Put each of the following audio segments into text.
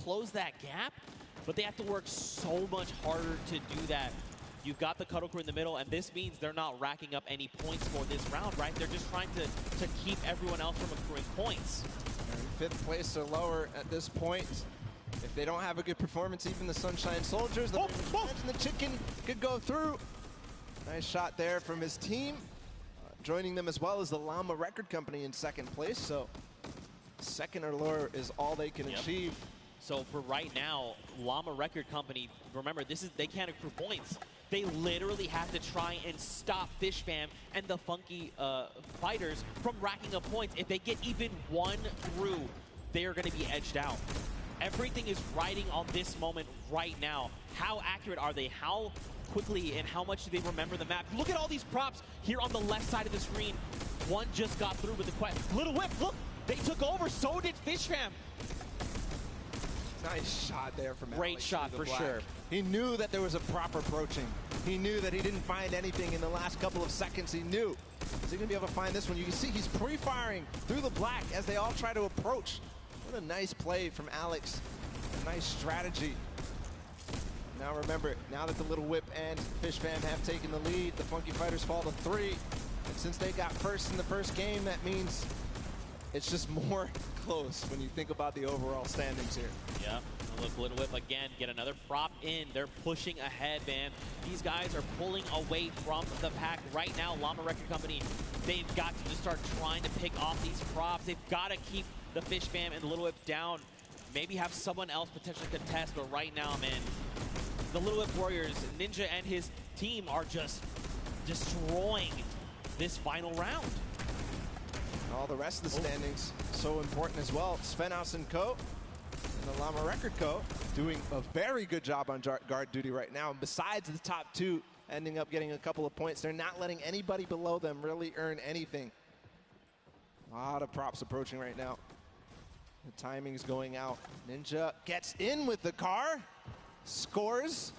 close that gap, but they have to work so much harder to do that. You've got the Cuddle Crew in the middle, and this means they're not racking up any points for this round, right? They're just trying to keep everyone else from accruing points. And 5th place or lower at this point. If they don't have a good performance, even the Sunshine Soldiers, the and the Chicken could go through. Nice shot there from his team. Joining them as well as the Llama Record Company in 2nd place. So 2nd or lower is all they can achieve. So for right now, Llama Record Company, remember, they can't accrue points. They literally have to try and stop Fish Fam and the Funky Fighters from racking up points. If they get even one through, they are going to be edged out. Everything is riding on this moment right now. How accurate are they? How quickly and how much do they remember the map? Look at all these props here on the left side of the screen. One just got through with the quest. Little Whip, look, they took over. So did Fish Fam. Nice shot there from Alex. Great shot for sure. He knew that there was a prop approaching. He knew that he didn't find anything in the last couple of seconds. He knew. Is he going to be able to find this one? You can see he's pre-firing through the black as they all try to approach. What a nice play from Alex. A nice strategy. Now remember, now that the Little Whip and Fish Fam have taken the lead, the Funky Fighters fall to 3. And since they got first in the first game, that means it's just more close when you think about the overall standings here. Yeah, look, Little Whip again, get another prop in. They're pushing ahead, man. These guys are pulling away from the pack right now. Llama Record Company, they've got to just start trying to pick off these props. They've got to keep the Fish Fam and Little Whip down. Maybe have someone else potentially contest, but right now, man, the Little Whip Warriors, Ninja and his team are just destroying this final round. All the rest of the standings so important as well. Svenhaus and Co. and the Llama Record Co. doing a very good job on guard duty right now. And besides the top 2 ending up getting a couple of points, they're not letting anybody below them really earn anything. A lot of props approaching right now. The timing's going out. Ninja gets in with the car, scores,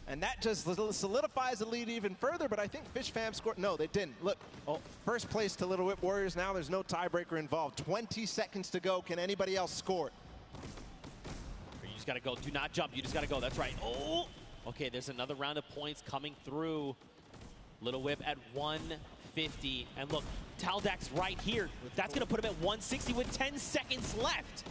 and that just solidifies the lead even further, but I think Fish Fam scored. No, they didn't. Look, first place to Little Whip Warriors now. There's no tiebreaker involved. 20 seconds to go. Can anybody else score? You just got to go. Do not jump. You just got to go. That's right. Oh! Okay, there's another round of points coming through. Little Whip at 150. And look, Taldak's right here. That's going to put him at 160 with 10 seconds left.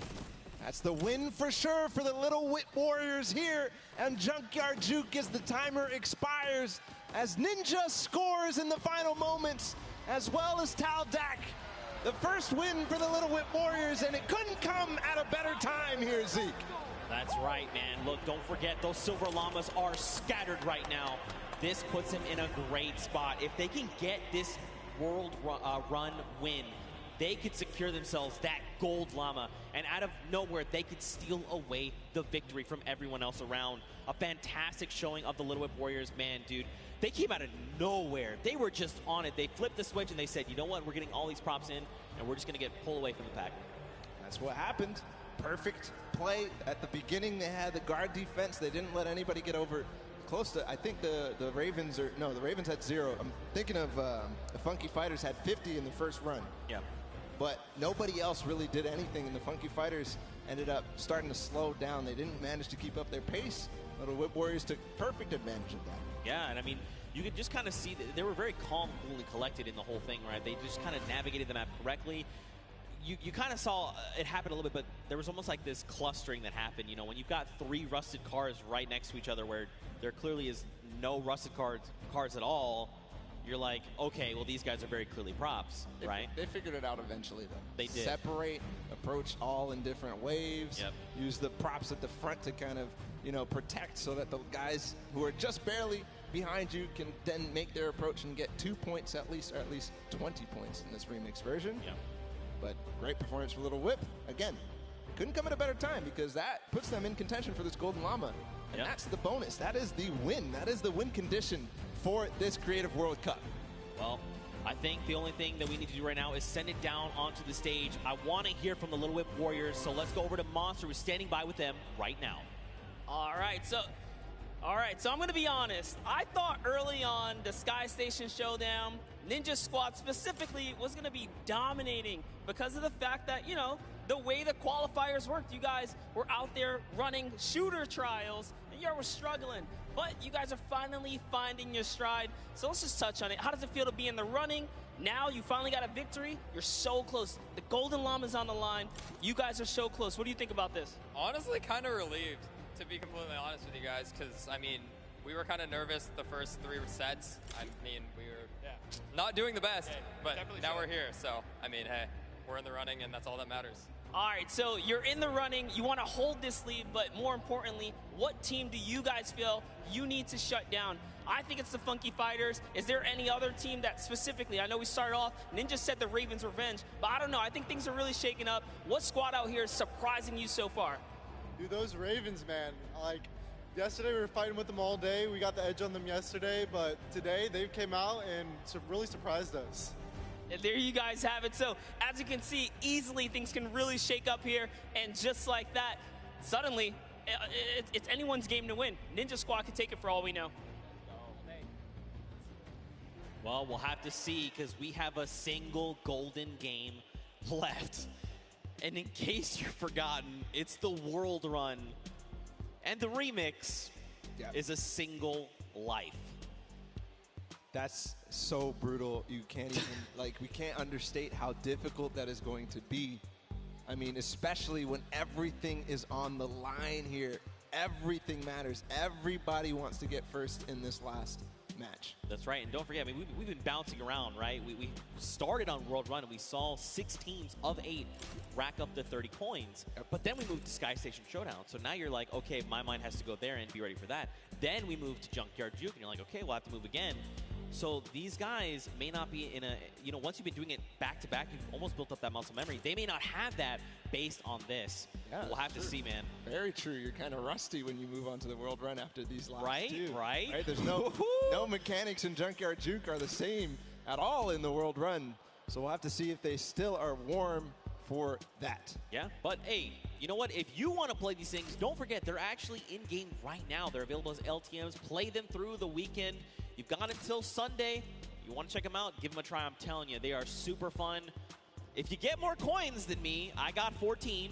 That's the win for sure for the Little Whip Warriors here. And Junkyard Juke as the timer expires, as Ninja scores in the final moments, as well as Taldak. The first win for the Little Whip Warriors, and it couldn't come at a better time here, Zeke. That's right, man. Look, don't forget, those Silver Llamas are scattered right now. This puts them in a great spot. If they can get this World Run win, they could secure themselves that gold llama, and out of nowhere, they could steal away the victory from everyone else around. A fantastic showing of the Little Whip Warriors, man, dude. They came out of nowhere. They were just on it. They flipped the switch and they said, you know what, we're getting all these props in, and we're just going to get pulled away from the pack. That's what happened. Perfect play. At the beginning, they had the guard defense. They didn't let anybody get over close to, I think the Ravens, the Ravens had 0. I'm thinking of the Funky Fighters had 50 in the first run. Yeah. But nobody else really did anything, and the Funky Fighters ended up starting to slow down. They didn't manage to keep up their pace. Little Whip Warriors took perfect advantage of that. Yeah, and I mean, you could just kind of see that they were very calm, cool, and collected in the whole thing, right? They just kind of navigated the map correctly. You kind of saw it happen a little bit, but there was almost like this clustering that happened. You know, when you've got 3 rusted cars right next to each other where there clearly is no rusted cars at all, you're like, okay, well, these guys are very clearly props, right? They figured it out eventually, though. They did. Separate, approach all in different waves, yep. Use the props at the front to kind of, protect so that the guys who are just barely behind you can then make their approach and get 2 points at least, or at least 20 points in this remix version. Yep. But great performance for Little Whip. Again, couldn't come at a better time because that puts them in contention for this Golden Llama. And that's the bonus. That is the win. That is the win condition for this Creative World Cup. Well, I think the only thing that we need to do right now is send it down onto the stage. I want to hear from the Little Whip Warriors, so let's go over to Monster, who's standing by with them right now. All right, so I'm going to be honest. I thought early on the Sky Station Showdown, Ninja Squad specifically, was going to be dominating because of the fact that, the way the qualifiers worked. You guys were out there running shooter trials, and you were struggling. But you guys are finally finding your stride. So let's just touch on it. How does it feel to be in the running? Now you finally got a victory. You're so close. The Golden Llama's on the line. You guys are so close. What do you think about this? Honestly, kind of relieved, to be completely honest with you guys, because, I mean, we were kind of nervous the first 3 sets. I mean, we were not doing the best, but now we're here. So, I mean, hey, we're in the running, and that's all that matters. All right, so you're in the running. You want to hold this lead, but more importantly, what team do you guys feel you need to shut down? I think it's the Funky Fighters. Is there any other team that specifically, I know we started off, Ninja said the Ravens Revenge, but I don't know. I think things are really shaking up. What squad out here is surprising you so far? Dude, those Ravens, man. Like, yesterday we were fighting with them all day. We got the edge on them yesterday, but today they came out and really surprised us. And there you guys have it. So as you can see, easily things can really shake up here. And just like that, suddenly it's anyone's game to win. Ninja Squad can take it for all we know. Well, we'll have to see, because we have a single golden game left. And in case you've forgotten, it's the World Run. And the remix is a single life. That's so brutal. You can't even, like, we can't understate how difficult that is going to be. I mean, especially when everything is on the line here. Everything matters. Everybody wants to get first in this last match. That's right. And don't forget, I mean, we've been bouncing around, right? We started on World Run, and we saw 6 teams of 8 rack up to 30 coins. But then we moved to Sky Station Showdown. So now you're like, okay, my mind has to go there and be ready for that. Then we moved to Junkyard Juke, and you're like, okay, we'll have to move again. So these guys may not be in a, you know, once you've been doing it back-to-back, you've almost built up that muscle memory. They may not have that based on this. Yeah, we'll have to see, man. Very true. You're kind of rusty when you move on to the World Run after these last two. Right? There's no mechanics in Junkyard Juke are the same at all in the World Run. So we'll have to see if they still are warm for that. Yeah, but hey, you know what? If you want to play these things, don't forget they're actually in-game right now. They're available as LTMs. Play them through the weekend. You've got until Sunday. You want to check them out, give them a try. I'm telling you, they are super fun. If you get more coins than me, I got 14.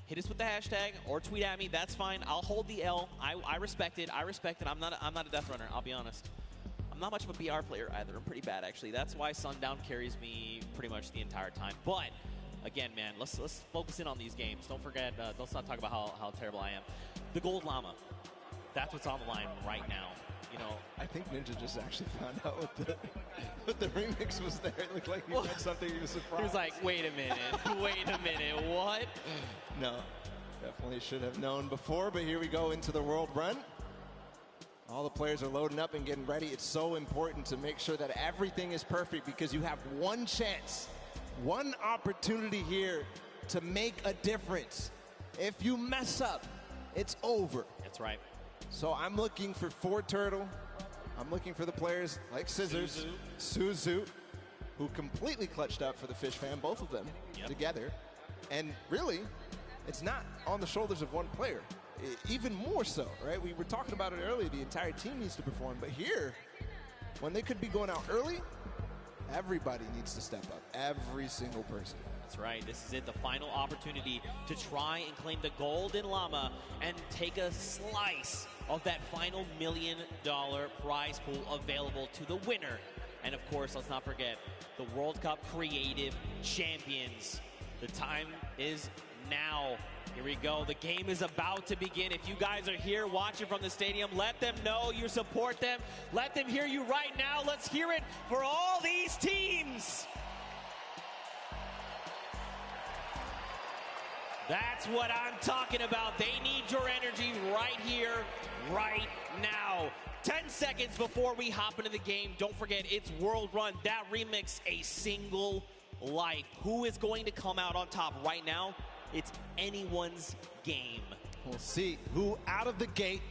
Hit us with the hashtag or tweet at me. That's fine. I'll hold the L. I respect it. I respect it. I'm not a death runner, I'll be honest. I'm not much of a BR player either. I'm pretty bad, actually. That's why Sundown carries me pretty much the entire time. But again, man, let's focus in on these games. Don't forget, let's not talk about how terrible I am. The Gold Llama. That's what's on the line right now. You know, I think Ninja just actually found out what the remix was there. It looked like he read something. He was surprised. He was like, wait a minute, wait a minute, what? No, definitely should have known before, but here we go into the World Run. All the players are loading up and getting ready. It's so important to make sure that everything is perfect, because you have one chance, one opportunity here to make a difference. If you mess up, it's over. That's right. So I'm looking for Turtle. I'm looking for the players like Scissors, Suzu, who completely clutched up for the Fish Fam, both of them together. And really, it's not on the shoulders of one player. Even more so, right? We were talking about it earlier. The entire team needs to perform. But here, when they could be going out early, everybody needs to step up. Every single person. That's right. This is it, the final opportunity to try and claim the Golden Llama and take a slice of that final $1 million prize pool available to the winner. And of course, let's not forget, the World Cup Creative Champions. The time is now. Here we go. The game is about to begin. If you guys are here watching from the stadium, let them know you support them. Let them hear you right now. Let's hear it for all these teams. That's what I'm talking about. They need your energy right here, right now. 10 seconds before we hop into the game, don't forget, it's World Run. That remix, a single life. Who is going to come out on top right now? It's anyone's game. We'll see who out of the gate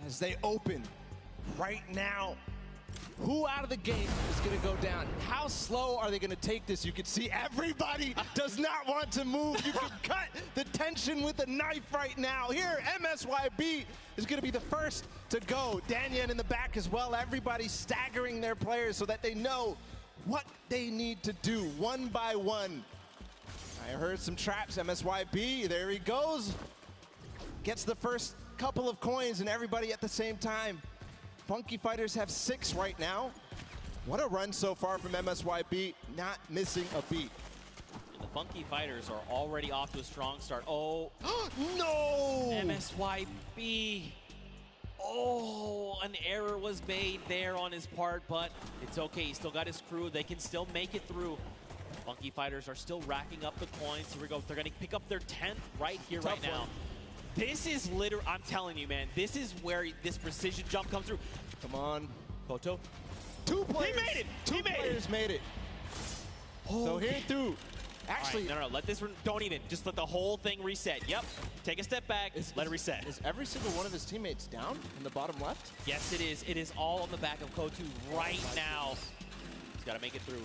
as they open right now. Who out of the gate is going to go down? How slow are they going to take this? You can see everybody does not want to move. You can cut the tension with a knife right now. Here, MSYB is going to be the first to go. Danyan in the back as well. Everybody staggering their players so that they know what they need to do one by one. I heard some traps. MSYB, there he goes. Gets the first couple of coins and everybody at the same time. Funky Fighters have 6 right now. What a run so far from MSYB, not missing a beat. The Funky Fighters are already off to a strong start. Oh, no! MSYB. Oh, an error was made there on his part, but it's okay. He still got his crew. They can still make it through. Funky Fighters are still racking up the coins. Here we go. They're going to pick up their 10th right here, right now. This is literally, I'm telling you, man, this is where this precision jump comes through. Come on. Koto. 2 players. He made it. Two players made it. So here through. Actually, right, no, let this, don't even. Just let the whole thing reset. Yep. Take a step back. Let it reset. Is every single one of his teammates down in the bottom left? Yes, it is. It is all on the back of Kotu right now. He's got to make it through.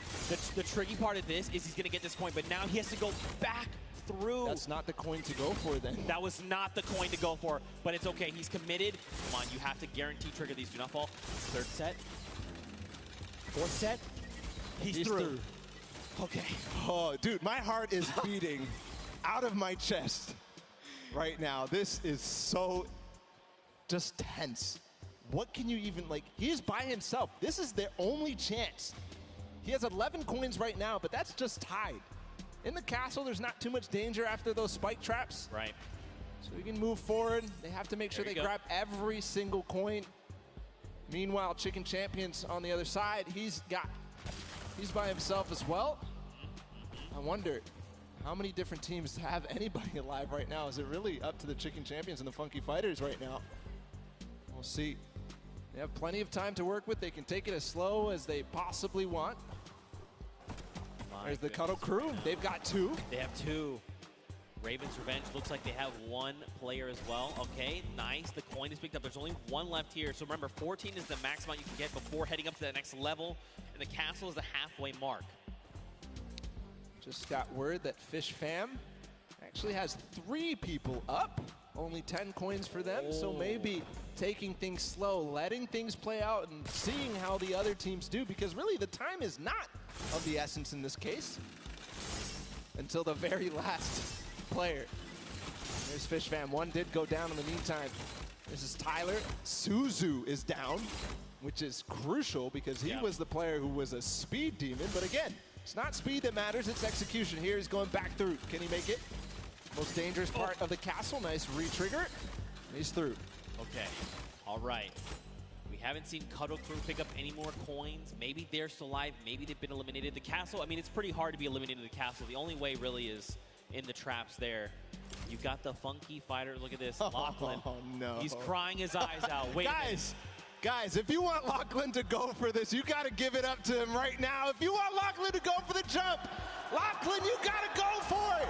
The tricky part of this is he's going to get this coin, but now he has to go back through. That's not the coin to go for then. That was not the coin to go for, but it's okay. He's committed. Come on, you have to guarantee trigger these. Do not fall. 3rd set. 4th set. He's through. Okay. Oh, dude, my heart is beating out of my chest right now. This is so just tense. What can you even, like, he's by himself. This is their only chance. He has 11 coins right now, but that's just tied. In the castle, there's not too much danger after those spike traps. Right. So we can move forward. They have to make sure they grab every single coin. Meanwhile, Chicken Champions on the other side, he's by himself as well. I wonder how many different teams have anybody alive right now. Is it really up to the Chicken Champions and the Funky Fighters right now? We'll see. They have plenty of time to work with. They can take it as slow as they possibly want. There's the Cuddle crew. They've got 2. They have 2. Raven's Revenge looks like they have 1 player as well. Okay, nice. The coin is picked up. There's only 1 left here. So remember, 14 is the max amount you can get before heading up to that next level. And the castle is the halfway mark. Just got word that Fish Fam actually has 3 people up. Only 10 coins for them. So maybe taking things slow, letting things play out, and seeing how the other teams do. Because really, the time is not of the essence in this case. Until the very last player. There's Fish Fam. 1 did go down in the meantime. This is Tyler. Suzu is down, which is crucial because he was the player who was a speed demon. But again, it's not speed that matters, it's execution. Here he's going back through. Can he make it? Most dangerous part of the castle. Nice re-trigger. He's through. Okay. All right. We haven't seen Cuddle Crew pick up any more coins. Maybe they're still alive. Maybe they've been eliminated. The castle, I mean, it's pretty hard to be eliminated in the castle. The only way really is in the traps there. You've got the Funky Fighter. Look at this. Lachlan. Oh, no. He's crying his eyes out. Wait Guys, if you want Lachlan to go for this, you got to give it up to him right now. If you want Lachlan to go for the jump, Lachlan, you got to go for it.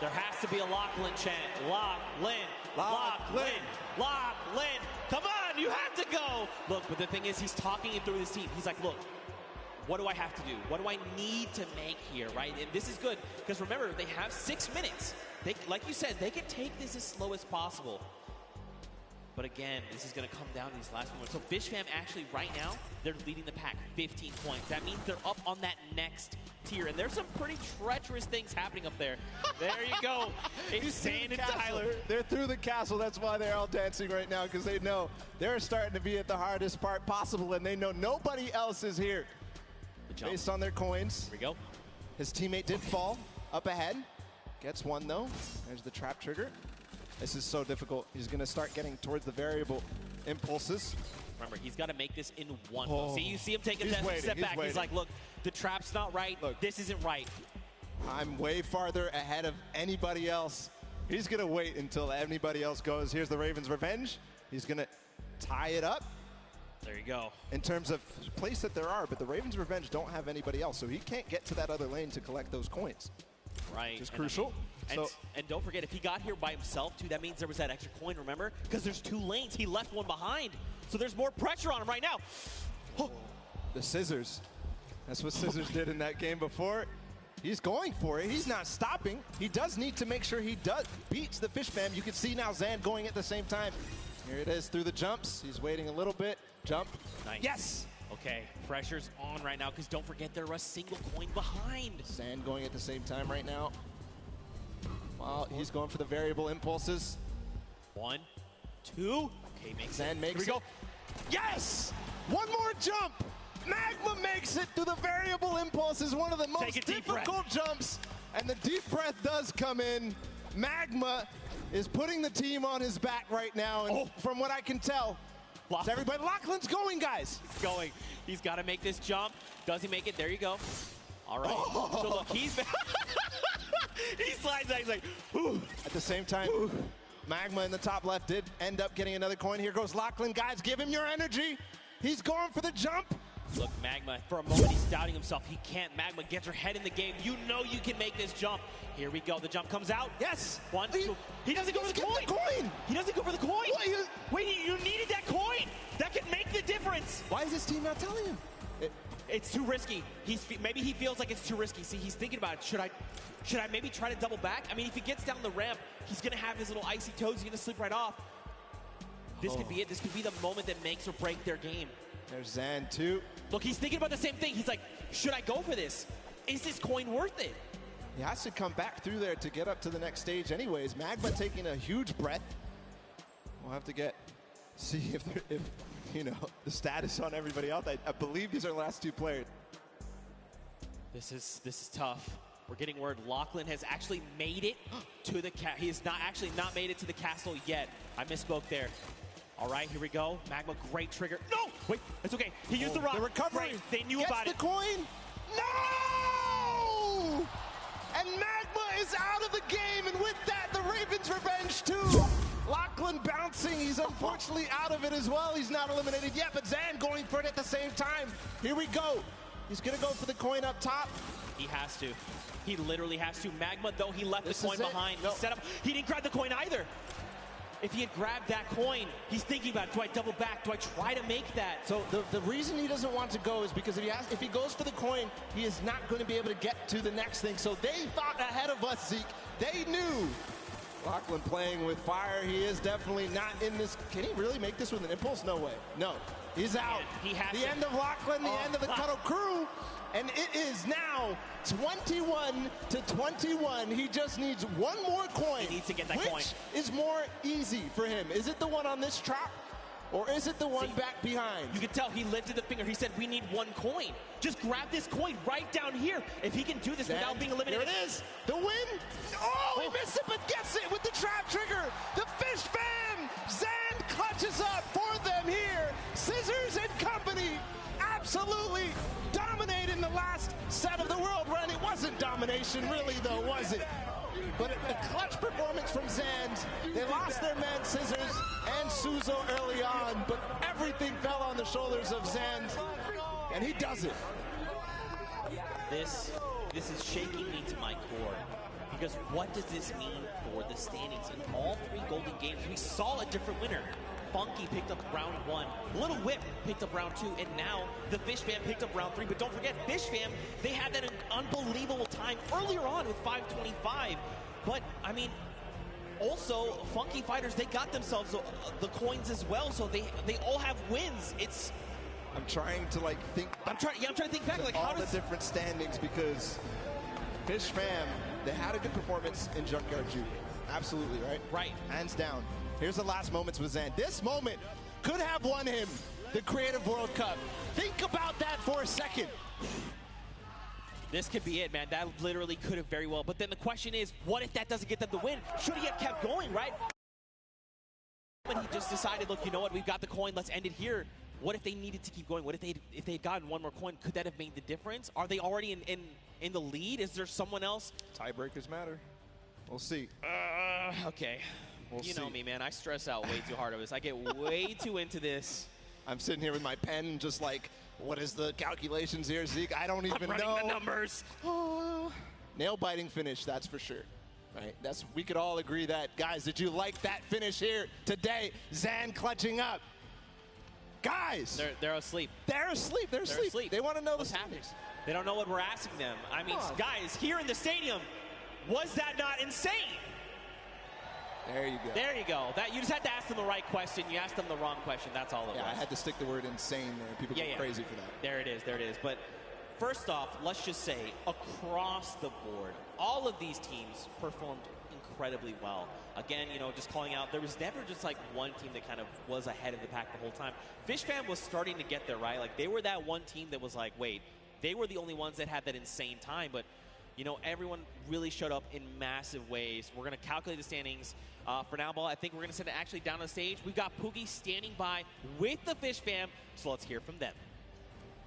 There has to be a Lachlan chant. Lachlan, Lachlan, Lachlan. Come on, you have to go. Look, but the thing is, he's talking it through his team. He's like, look, what do I have to do? What do I need to make here, right? And this is good, because remember, they have 6 minutes. Like you said, they can take this as slow as possible. But again, this is going to come down to these last moments. So Fish Fam actually, right now, they're leading the pack 15 points. That means they're up on that next tier. And there's some pretty treacherous things happening up there. There you go. It's Zane and Tyler. They're through the castle. That's why they're all dancing right now, because they know they're starting to be at the hardest part possible, and they know nobody else is here. Based on their coins. Here we go. His teammate did fall up ahead. Gets 1, though. There's the trap trigger. This is so difficult. He's going to start getting towards the variable impulses. Remember, he's got to make this in 1 go. See, you see him take a step back. He's like, look, the trap's not right. Look, this isn't right. I'm way farther ahead of anybody else. He's going to wait until anybody else goes. Here's the Raven's Revenge. He's going to tie it up. There you go. In terms of place that there are, but the Raven's Revenge don't have anybody else, so he can't get to that other lane to collect those coins. Right. Which is crucial. And don't forget, if he got here by himself, too, that means there was that extra coin, remember? Because there's 2 lanes. He left 1 behind. So there's more pressure on him right now. Oh. The scissors. That's what Scissors did in that game before. He's going for it. He's not stopping. He does need to make sure he beats the Fish Fam. You can see now Zan going at the same time. Here it is through the jumps. He's waiting a little bit. Jump. Nice. Yes. Okay, pressure's on right now because don't forget they're a single coin behind. Zan going at the same time right now. Wow, he's going for the variable impulses. 1, 2. Okay, makes Zan it. makes Here we go. it. Yes! One more jump! Magma makes it through the variable impulses, one of the most difficult jumps. And the deep breath does come in. Magma is putting the team on his back right now. And from what I can tell, everybody, Lachlan's going, guys. He's going. He's got to make this jump. Does he make it? There you go. All right. So look, he slides out. He's like, whew. At the same time, Magma in the top left did end up getting another coin. Here goes Lachlan. Guys, give him your energy. He's going for the jump. Look, Magma, for a moment, he's doubting himself. He can't. Magma gets her head in the game. You know you can make this jump. Here we go. The jump comes out. Yes. 1, 2. He doesn't go for the coin. He doesn't go for the coin. Wait, you needed that coin. That could make the difference. Why is his team not telling him? It's too risky. Maybe he feels like it's too risky. See, he's thinking about it. Should I maybe try to double back? I mean, if he gets down the ramp, he's going to have his little icy toes. He's going to slip right off. This could be it. This could be the moment that makes or break their game. There's Zan, too. Look, he's thinking about the same thing. He's like, should I go for this? Is this coin worth it? He has to come back through there to get up to the next stage anyways. Magma taking a huge breath. We'll have to see if you know, the status on everybody else. I believe these are the last two players. This is tough. We're getting word Lachlan has actually made it to the he has not made it to the castle yet. I misspoke there. All right, here we go. Magma, great trigger. No! Wait, it's okay. He used the rock. The recovery. Right. They knew about it. Gets the coin. No! And Magma is out of the game, and with that, the Ravens' revenge too. Lachlan bouncing. He's unfortunately out of it as well. He's not eliminated yet, but Zan going for it at the same time. Here we go. He's going to go for the coin up top. He has to. He literally has to. Magma, though, he left the coin behind. No. He set up. He didn't grab the coin either. If he had grabbed that coin, he's thinking about, do I double back? Do I try to make that? So the reason he doesn't want to go is because if he goes for the coin, he is not going to be able to get to the next thing. So they thought ahead of us, Zeke. They knew. Lachlan playing with fire. He is definitely not in this. Can he really make this with an impulse? No way. No. He's out. He has the end of Lachlan, the end of the Cuddle crew. And it is now 21-21. He just needs one more coin. He needs to get that coin. Which is more easy for him? Is it the one on this track? Or is it the one back behind? You can tell he lifted the finger. He said, we need one coin. Just grab this coin right down here. If he can do this without being eliminated. Here it is. The win. Oh, he missed it, but gets it with the trap trigger. The fish fam. Zan clutches up for them here. Scissors and company absolutely dominated in the last set of the world run. It wasn't domination really, though, was it? But a clutch performance from Zand. They lost their man Scissors and Suzo early on, but everything fell on the shoulders of Zand, and he does it. This is shaking me to my core, because what does this mean for the standings? In all three Golden Games, we saw a different winner. Funky picked up round 1, Little Whip picked up round 2, and now the Fish Fam picked up round 3. But don't forget, Fish Fam, they had that unbelievable time earlier on with 525. But, I mean, also, Funky Fighters, they got themselves the coins as well, so they all have wins. I'm trying to, like, think. I'm trying to think back, like, how does the different standings, because Fish Fam, they had a good performance in Junkyard Junior. Absolutely, right? Right. Hands down. Here's the last moments with Zan. This moment could have won him the Creative World Cup. Think about that for a second. This could be it, man. That literally could have very well. But then the question is, what if that doesn't get them the win? Should he have kept going, right? But he just decided, look, you know what? We've got the coin. Let's end it here. What if they needed to keep going? What if they'd gotten one more coin? Could that have made the difference? Are they already in the lead? Is there someone else? Tiebreakers matter. We'll see. Okay. You know see. me, man. I stress out way too hard of this. I get way too into this. I'm sitting here with my pen, just like, what is the calculations here, Zeke? I don't even know. I'm running the numbers. Oh. Nail-biting finish, that's for sure. Right? We could all agree that. Guys, did you like that finish here today? Zan clutching up. Guys! They're asleep. They're asleep. They're asleep. They want to know what's the happening. They don't know what we're asking them. I mean, guys, here in the stadium, was that not insane? There you go. There you go. You just had to ask them the right question. You asked them the wrong question. That's all it was. Yeah, I had to stick the word insane there. People get crazy for that. There it is. There it is. But first off, let's just say across the board, all of these teams performed incredibly well. Again, just calling out, there was never just like one team that kind of was ahead of the pack the whole time. FishFam was starting to get there, right? Like they were that one team that was like, wait, they were the only ones that had that insane time, but everyone really showed up in massive ways. We're going to calculate the standings. For now, I think we're going to send it actually down on the stage. We've got Poogie standing by with the Fish Fam, so let's hear from them.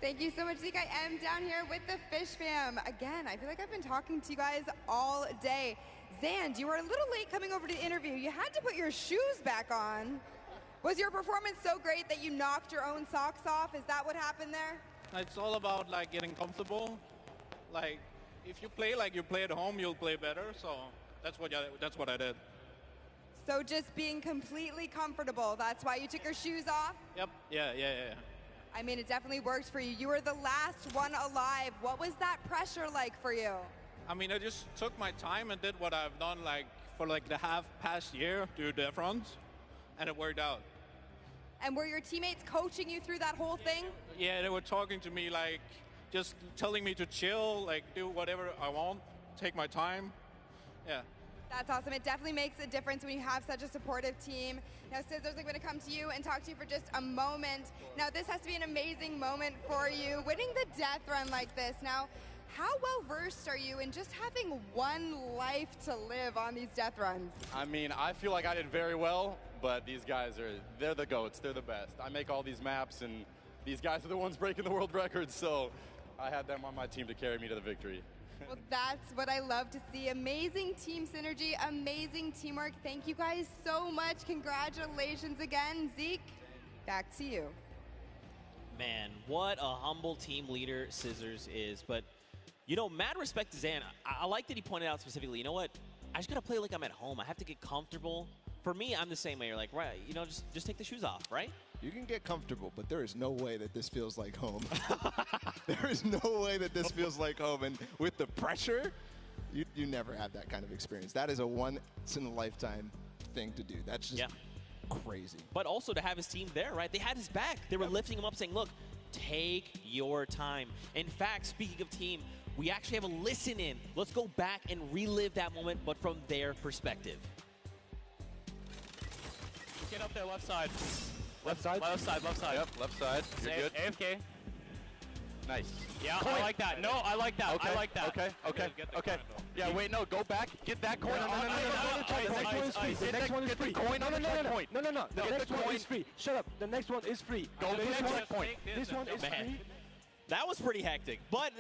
Thank you so much, Zeke. I am down here with the Fish Fam. Again, I feel like I've been talking to you guys all day. Zand, you were a little late coming over to the interview. You had to put your shoes back on. Was your performance so great that you knocked your own socks off? Is that what happened there? It's all about like getting comfortable. Like if you play like you play at home, you'll play better. So that's what I did. So just being completely comfortable. That's why you took your shoes off? Yep. Yeah. I mean, it definitely worked for you. You were the last one alive. What was that pressure like for you? I mean, I just took my time and did what I've done for the past year, do death runs, and it worked out. And were your teammates coaching you through that whole thing? Yeah, they were talking to me, just telling me to chill, do whatever I want, take my time. Yeah. That's awesome. It definitely makes a difference when you have such a supportive team. Now, Scissors, I'm going to come to you and talk to you for just a moment. Now, this has to be an amazing moment for you, winning the death run like this. Now, how well-versed are you in just having one life to live on these death runs? I mean, I feel like I did very well, but these guys they're the GOATs. They're the best. I make all these maps, and these guys are the ones breaking the world records, so I had them on my team to carry me to the victory. Well, that's what I love to see. Amazing team synergy, amazing teamwork. Thank you guys so much. Congratulations again. Zeke, back to you. Man, what a humble team leader Scissors is. But, mad respect to Zan. I like that he pointed out specifically, you know what? I just got to play like I'm at home. I have to get comfortable. For me, I'm the same way. You're like, right, just take the shoes off, right? You can get comfortable, but there is no way that this feels like home. There is no way that this feels like home. And with the pressure, you never have that kind of experience. That is a once-in-a-lifetime thing to do. That's just crazy. But also to have his team there, right? They had his back. They were lifting him up saying, look, take your time. In fact, speaking of team, we actually have a listen in. Let's go back and relive that moment, but from their perspective. Get up there, left side. Left side? Left side. Yep, left side. You're good. AFK. Nice. Yeah, I like that. No, I like that. Okay. I like that. Okay. Yeah, wait, no, go back. Get that coin. No. The next one is free. Coin on the checkpoint. No. The next one is free. Shut up. The next one is free. Go to the checkpoint. This one is free. That was pretty hectic, but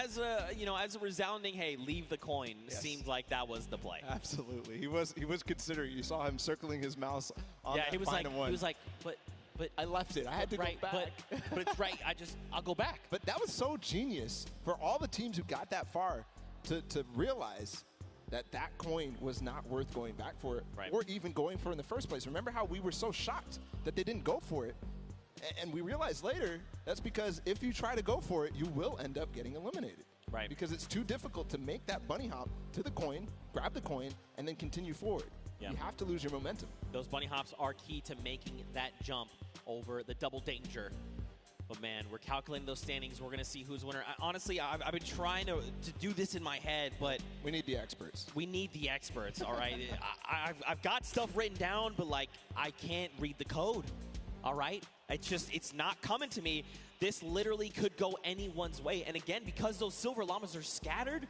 as a resounding, hey, leave the coin, seemed like that was the play. Absolutely, he was considering. You saw him circling his mouse on that final one. He was like, but I left it. I had to go back. But it's right. I'll go back. But that was so genius for all the teams who got that far to realize that coin was not worth going back for, or even going for in the first place. Remember how we were so shocked that they didn't go for it? And we realized later that's because if you try to go for it, you will end up getting eliminated. Right. Because it's too difficult to make that bunny hop to the coin, grab the coin, and then continue forward. Yeah. You have to lose your momentum. Those bunny hops are key to making that jump over the double danger. But man, we're calculating those standings. We're going to see who's winner. Honestly, I've been trying to do this in my head, but we need the experts. We need the experts, all right? I've got stuff written down, but I can't read the code. All right? It's not coming to me. This literally could go anyone's way. And again, because those silver llamas are scattered,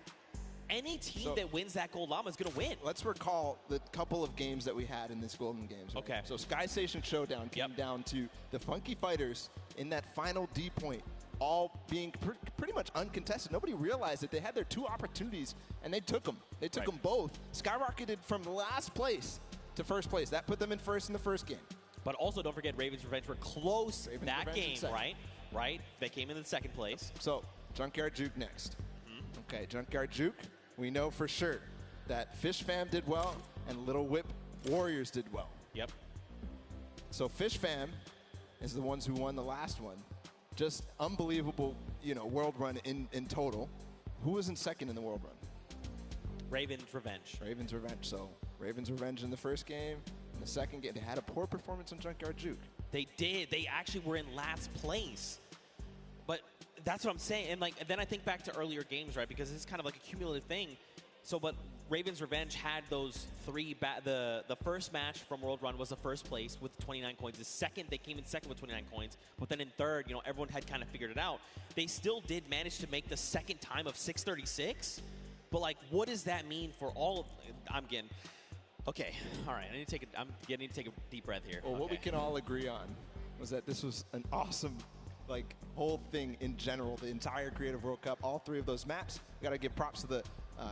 any team that wins that gold llama is going to win. Let's recall the couple of games that we had in this Golden Games. Right? Okay. So Sky Station Showdown came down to the Funky Fighters in that final D point, all being pretty much uncontested. Nobody realized that they had their two opportunities, and they took them. They took them both. Skyrocketed from last place to first place. That put them in first in the first game. But also, don't forget, Ravens Revenge were close that game, right? Right? They came in the second place. So, Junkyard Juke next. Okay, Junkyard Juke, we know for sure that Fish Fam did well and Little Whip Warriors did well. Yep. So Fish Fam is the ones who won the last one. Just unbelievable, world run in total. Who was in second in the world run? Ravens Revenge. Ravens Revenge. So Ravens revenge in the first game. In the second game, they had a poor performance on Junkyard Juke. They did. They actually were in last place. But that's what I'm saying. And like, then I think back to earlier games, right? Because this is kind of like a cumulative thing. So, but Ravens Revenge had those three. The first match from World Run was the first place with 29 coins. The second, they came in second with 29 coins. But then in third, you know, everyone had kind of figured it out. They still did manage to make the second time of 636. But like, what does that mean for all of? I'm getting. Okay, all right. I need to take a deep breath here. Well, what we can all agree on was that this was an awesome, like, whole thing in general. The entire Creative World Cup, all three of those maps. We got to give props to the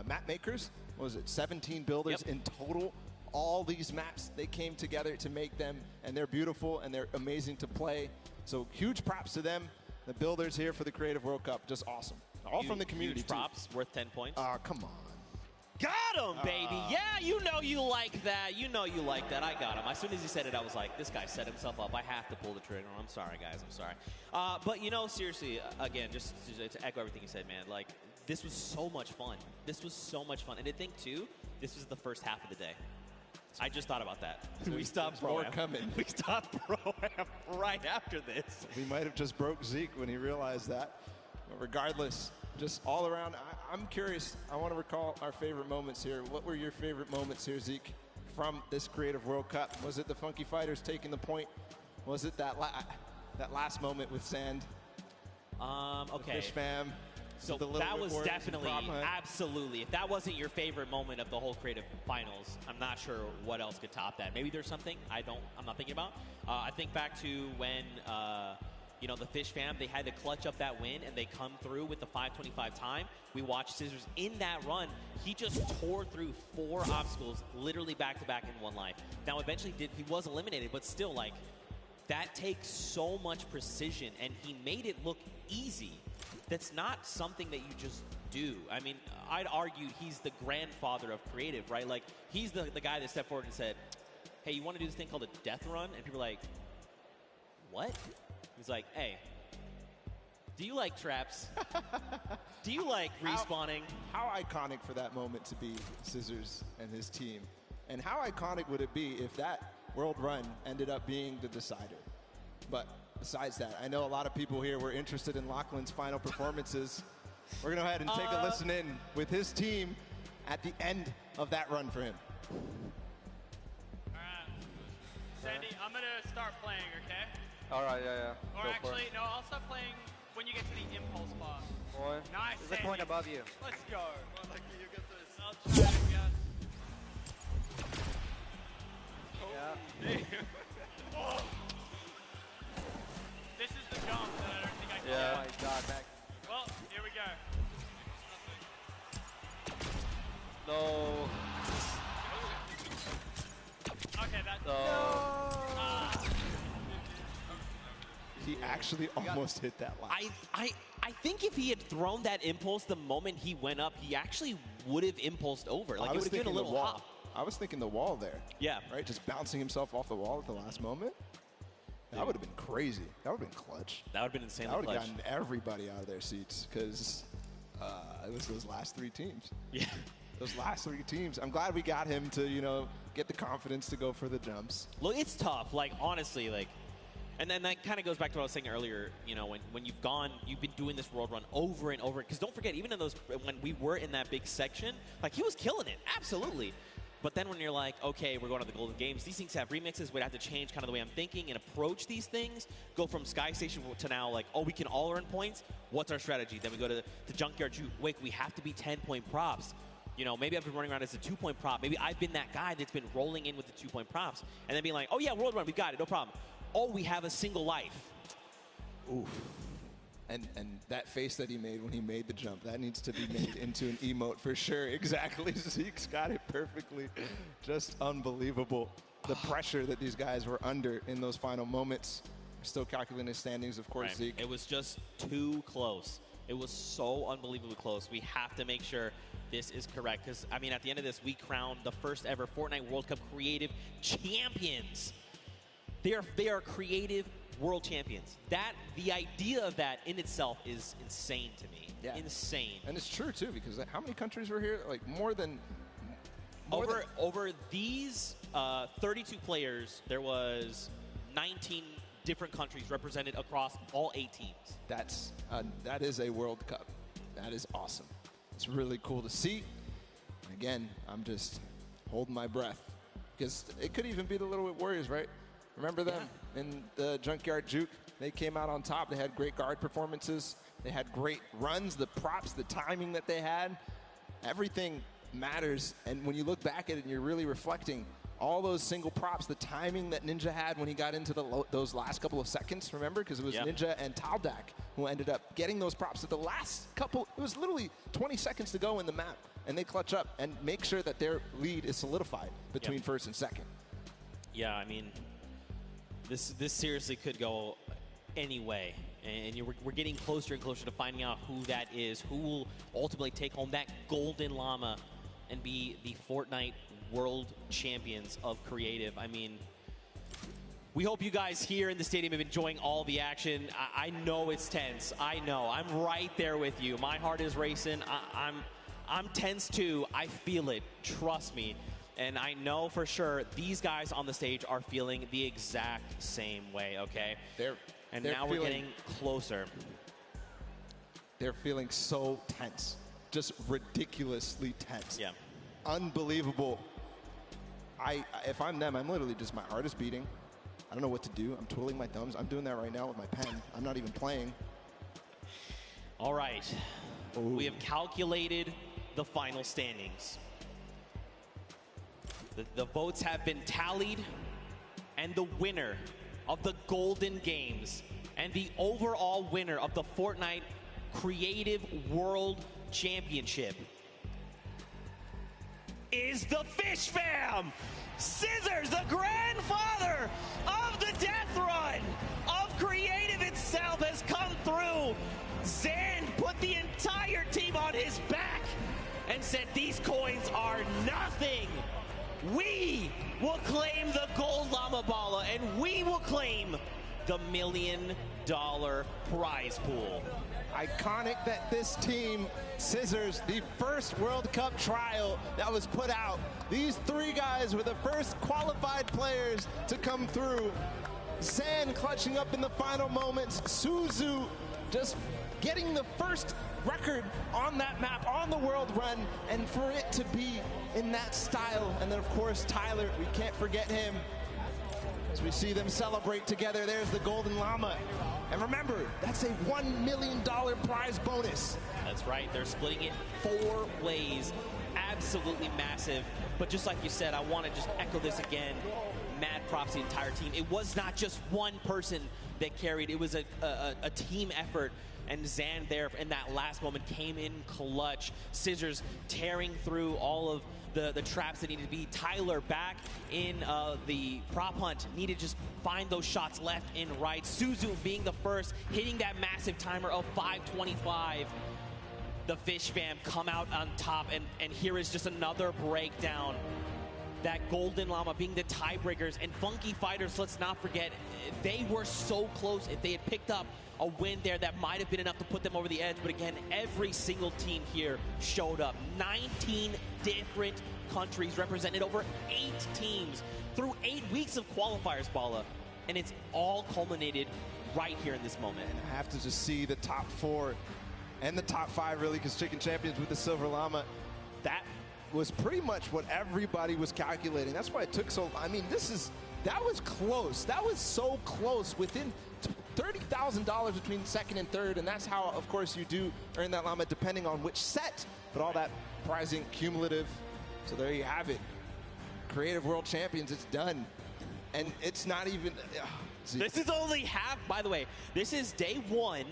map makers. What was it? 17 builders in total. All these maps, they came together to make them, and they're beautiful and they're amazing to play. So huge props to them. The builders here for the Creative World Cup, just awesome. All from the community. Huge props, worth 10 points. Come on. Got him, baby. Yeah, you know you like that. You know you like that. I got him. As soon as he said it, I was like, this guy set himself up. I have to pull the trigger. I'm sorry, guys. I'm sorry. But, you know, seriously, again, just to echo everything you said, man, like, this was so much fun. This was so much fun. And to think, too, this was the first half of the day. I just thought about that. We stopped more Pro-Am. coming. We stopped Pro-Am right after this. We might have just broke Zeke when he realized that. But regardless, just all around, I'm curious. I want to recall our favorite moments here. What were your favorite moments here, Zeke, from this Creative World Cup? Was it the Funky Fighters taking the point? Was it that last moment with Sand? Okay. The Fish Fam? So that was definitely, absolutely. If that wasn't your favorite moment of the whole Creative Finals, I'm not sure what else could top that. Maybe there's something I'm not thinking about. I think back to when, you know, the Fish Fam, they had to clutch up that win, and they come through with the 5:25 time. We watched Scissors in that run. He just tore through 4 obstacles, literally back-to-back in one life. Now, eventually, he was eliminated, but still, like, that takes so much precision, and he made it look easy. That's not something that you just do. I mean, I'd argue he's the grandfather of creative, right? Like, he's the guy that stepped forward and said, hey, you want to do this thing called a death run? And people are like, what? He's like, hey, do you like traps? Do you like respawning? How iconic for that moment to be Scissors and his team. And how iconic would it be if that World Run ended up being the decider? But besides that, I know a lot of people here were interested in Lachlan's final performances. We're going to go ahead and take a listen in with his team at the end of that run for him. All right. Sandy, I'm going to start playing, okay? All right, yeah. Or actually, no, I'll start playing when you get to the impulse bar. Boy, Nice, there's a point above you. Let's go. Well, lucky you get this. I'll try it, guys. Yeah. Oh. This is the jump that I don't think I can Yeah. do. Oh my God, Max. Well, here we go. No. Okay, that's... No. He actually almost hit that line. I think if he had thrown that impulse the moment he went up, he actually would have impulsed over. Like, it would have given a little hop. I was thinking the wall there. Yeah. Right? Just bouncing himself off the wall at the last moment. That would have been crazy. That would have been clutch. That would have been insanely clutch. That would clutch. have gotten everybody out of their seats because it was those last 3 teams. Yeah. Those last 3 teams. I'm glad we got him to, you know, get the confidence to go for the jumps. Look, it's tough. Like, honestly, like, and then that kind of goes back to what I was saying earlier, you know, when you've been doing this World Run over and over. Because don't forget, even in those, when we were in that big section, like, he was killing it. Absolutely. But then when you're like, okay, we're going to the Golden Games, these things have remixes. We'd have to change kind of the way I'm thinking and approach these things. Go from Sky Station to now, like, oh, we can all earn points. What's our strategy? Then we go to the Junkyard Juke. Wait, we have to be 10-point props. You know, maybe I've been running around as a 2-point prop. Maybe I've been that guy that's been rolling in with the 2-point props. And then being like, oh, yeah, World Run, we got it, no problem. Oh, we have a single life. Oof. And that face that he made when he made the jump, that needs to be made into an emote for sure. Exactly. Zeke's got it perfectly. Just unbelievable. The pressure that these guys were under in those final moments. Still calculating his standings, of course, Right. Zeke. It was just too close. It was so unbelievably close. We have to make sure this is correct. Because, I mean, at the end of this, we crowned the first ever Fortnite World Cup Creative Champions. They are creative world champions. The idea of that in itself is insane to me. Yeah. Insane. And it's true, too, because how many countries were here? Like, more than Over these 32 players, there was 19 different countries represented across all 8 teams. That is a World Cup. That is awesome. It's really cool to see. Again, I'm just holding my breath because it could even be the Little Whip Warriors, right? Remember them in the Junkyard Juke? They came out on top. They had great guard performances. They had great runs, the props, the timing that they had. Everything matters. And when you look back at it and you're really reflecting, all those single props, the timing that Ninja had when he got into those last couple of seconds, remember? Because it was Ninja and Taldak who ended up getting those props at the last couple. It was literally 20 seconds to go in the map. And they clutch up and make sure that their lead is solidified between first and second. Yeah, I mean, this seriously could go any way. And we're getting closer and closer to finding out who that is, who will ultimately take home that golden llama and be the Fortnite World Champions of Creative. I mean, we hope you guys here in the stadium have been enjoying all the action. I know it's tense. I know. I'm right there with you. My heart is racing. I'm tense too. I feel it. Trust me. And I know for sure these guys on the stage are feeling the exact same way, okay? Now we're getting closer. They're feeling so tense. Just ridiculously tense. Yeah. Unbelievable. If I'm them, I'm literally just, my heart is beating. I don't know what to do. I'm twiddling my thumbs. I'm doing that right now with my pen. I'm not even playing. All right. Ooh. We have calculated the final standings. The votes have been tallied, and the winner of the Golden Games and the overall winner of the Fortnite Creative World Championship is the Fish Fam! Scissors, the grandfather of the death run of Creative itself, has come through. Zan put the entire team on his back and said these coins are nothing. We will claim the gold llama balla, and we will claim the $1 million prize pool. Iconic that this team, Scissors, the first World Cup trial that was put out. These 3 guys were the first qualified players to come through. Zan clutching up in the final moments. Suzu just getting the first record on that map, on the world run, and for it to be in that style. And then, of course, Tyler, we can't forget him. As we see them celebrate together, there's the Golden Llama. And remember, that's a $1 million prize bonus. That's right. They're splitting it 4 ways. Absolutely massive. But just like you said, I want to just echo this again. Mad props to the entire team. It was not just one person that carried. It was a team effort. And Zan there in that last moment came in clutch. Scissors tearing through all of the traps that needed to be. Tyler back in the prop hunt. Needed to just find those shots left and right. Suzu being the first, hitting that massive timer of 5:25. The Fish Fam come out on top, and here is just another breakdown. That Golden Llama being the tiebreakers, and Funky Fighters, let's not forget, they were so close. If they had picked up a win there, that might have been enough to put them over the edge. But again, every single team here showed up. 19 different countries represented, over 8 teams through 8 weeks of qualifiers, Bala. And it's all culminated right here in this moment. And I have to just see the top 4 and the top 5, really, because Chicken Champions with the Silver Llama, that was pretty much what everybody was calculating. That's why it took so, I mean, that was close. That was so close, within $30,000 between second and third, and that's how, of course, you do earn that llama depending on which set, but all that prizing cumulative. So there you have it. Creative World Champions, it's done. And it's not even... This is only half, by the way, this is day 1,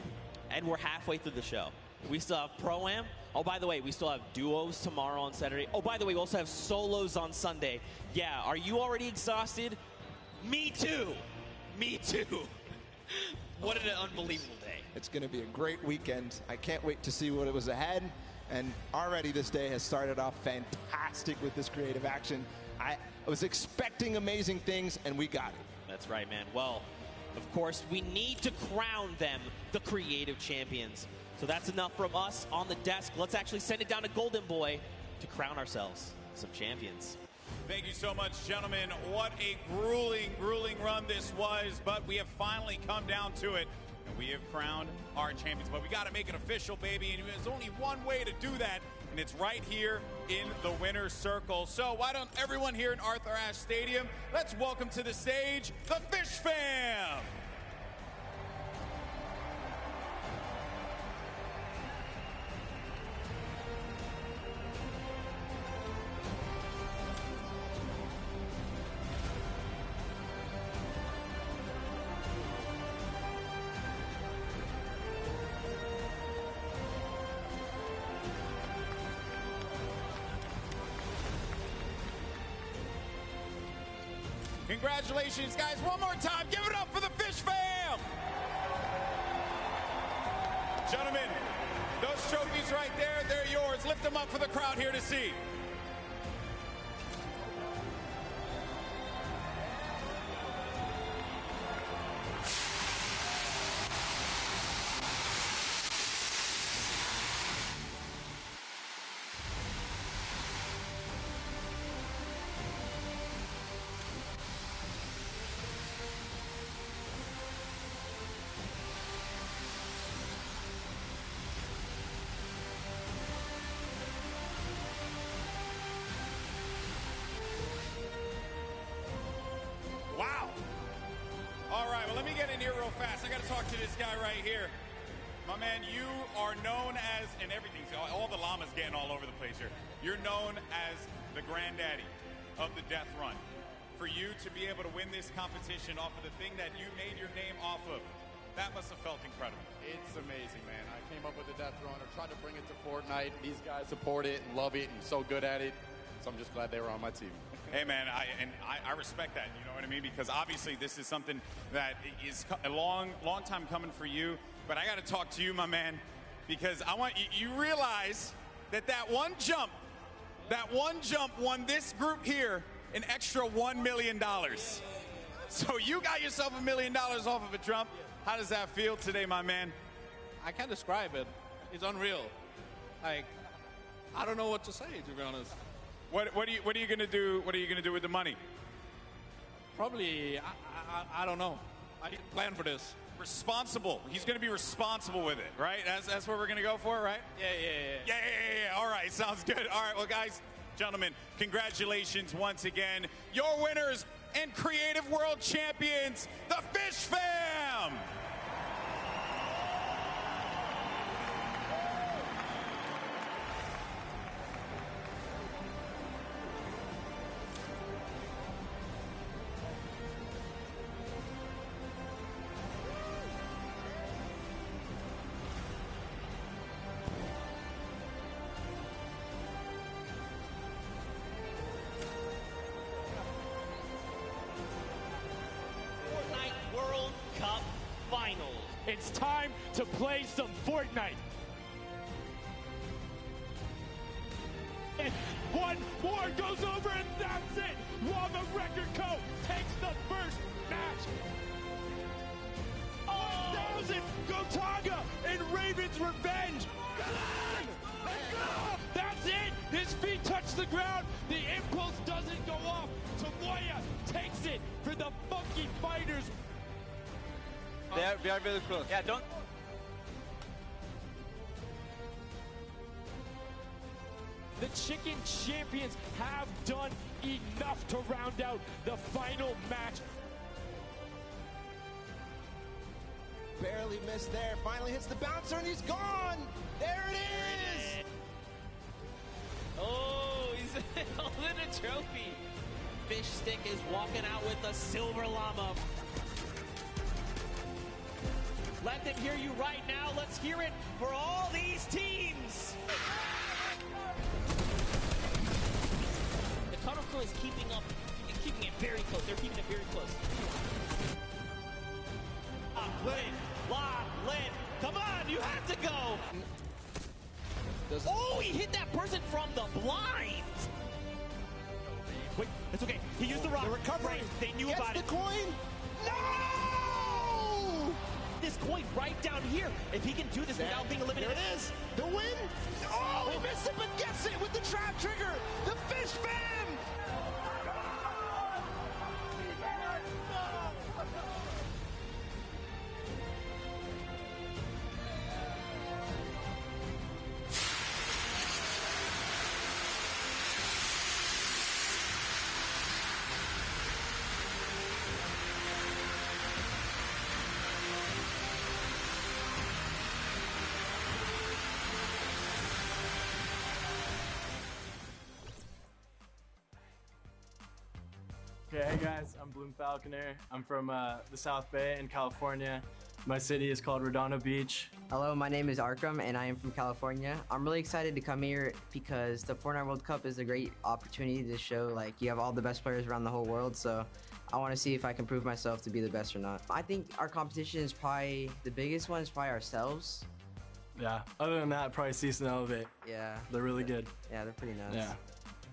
and we're halfway through the show. We still have Pro-Am. Oh, by the way, we still have duos tomorrow on Saturday. Oh, by the way, we also have solos on Sunday. Yeah, are you already exhausted? Me too. Me too. What an unbelievable day. It's going to be a great weekend. I can't wait to see what it was ahead. And already this day has started off fantastic with this creative action. I was expecting amazing things, and we got it. That's right, man. Well, of course, we need to crown them the creative champions. So that's enough from us on the desk. Let's actually send it down to Golden Boy to crown ourselves. some champions. Thank you so much, gentlemen. What a grueling, grueling run this was, but we have finally come down to it, and we have crowned our champions. But we got to make it official, baby, and there's only one way to do that, and it's right here in the winner's circle. So why don't everyone here in Arthur Ashe Stadium, let's welcome to the stage the Fish Fam! Congratulations, guys. One more time. Give it up for the Fish Fam. Gentlemen, those trophies right there, they're yours. Lift them up for the crowd here to see. Wow. All right, well, let me get in here real fast. I got to talk to this guy right here. My man, you are known as, and everything's, all the llamas getting all over the place here. You're known as the granddaddy of the death run. For you to be able to win this competition off of the thing that you made your name off of, that must have felt incredible. It's amazing, man. I came up with the Death Runner, tried to bring it to Fortnite. These guys support it and love it and so good at it. So I'm just glad they were on my team. Hey, man, I respect that, you know what I mean? Because obviously this is something that is a long time coming for you. But I got to talk to you, my man, because I want you realize that one jump won this group here an extra $1 million. So you got yourself $1 million off of a jump. How does that feel today, my man? I can't describe it. It's unreal. Like, I don't know what to say, to be honest. What are you gonna do? What are you gonna do with the money? Probably, I don't know. I didn't plan for this. Responsible. He's gonna be responsible with it, right? That's what we're gonna go for, right? Yeah. All right, sounds good. All right, well, guys, gentlemen, congratulations once again. Your winners and Creative World Champions, the Fish Fam! Fortnite World Cup Finals. It's time to play some Fortnite. And one more goes over, and that's it. Lava Record Co. takes the first match. 1,000 Gotaga and Raven's Revenge. Come on! Let's go! That's it. His feet touch the ground. The impulse doesn't go off. Tomoya takes it for the Funky Fighters. We are really close. Yeah, don't. The Chicken Champions have done enough to round out the final match. Barely missed there. Finally hits the bouncer and he's gone. There it is. Oh, he's holding a trophy. Fish Stick is walking out with a silver llama. Let them hear you right now. Let's hear it for all these teams. The Cuddle Crew is keeping it very close. They're keeping it very close. Lin, come on, you have to go. Oh, he hit that person from the blinds. Wait, it's okay. He used the rock. The recovery. They knew about it. Gets the coin. No! this coin right down here. If he can do this without being eliminated. Here it is. The win. Oh, he missed it, but gets it with the trap trigger. The fish fam. Okay, hey guys, I'm Bloom Falconer. I'm from the South Bay in California. My city is called Redondo Beach. Hello, my name is Arkam and I am from California. I'm really excited to come here because the Fortnite World Cup is a great opportunity to show like you have all the best players around the whole world, so I want to see if I can prove myself to be the best or not. I think our competition is probably, the biggest one is probably ourselves. Yeah, other than that, probably Cease and Elevate. Yeah. They're really good. Yeah, they're pretty nuts. Yeah.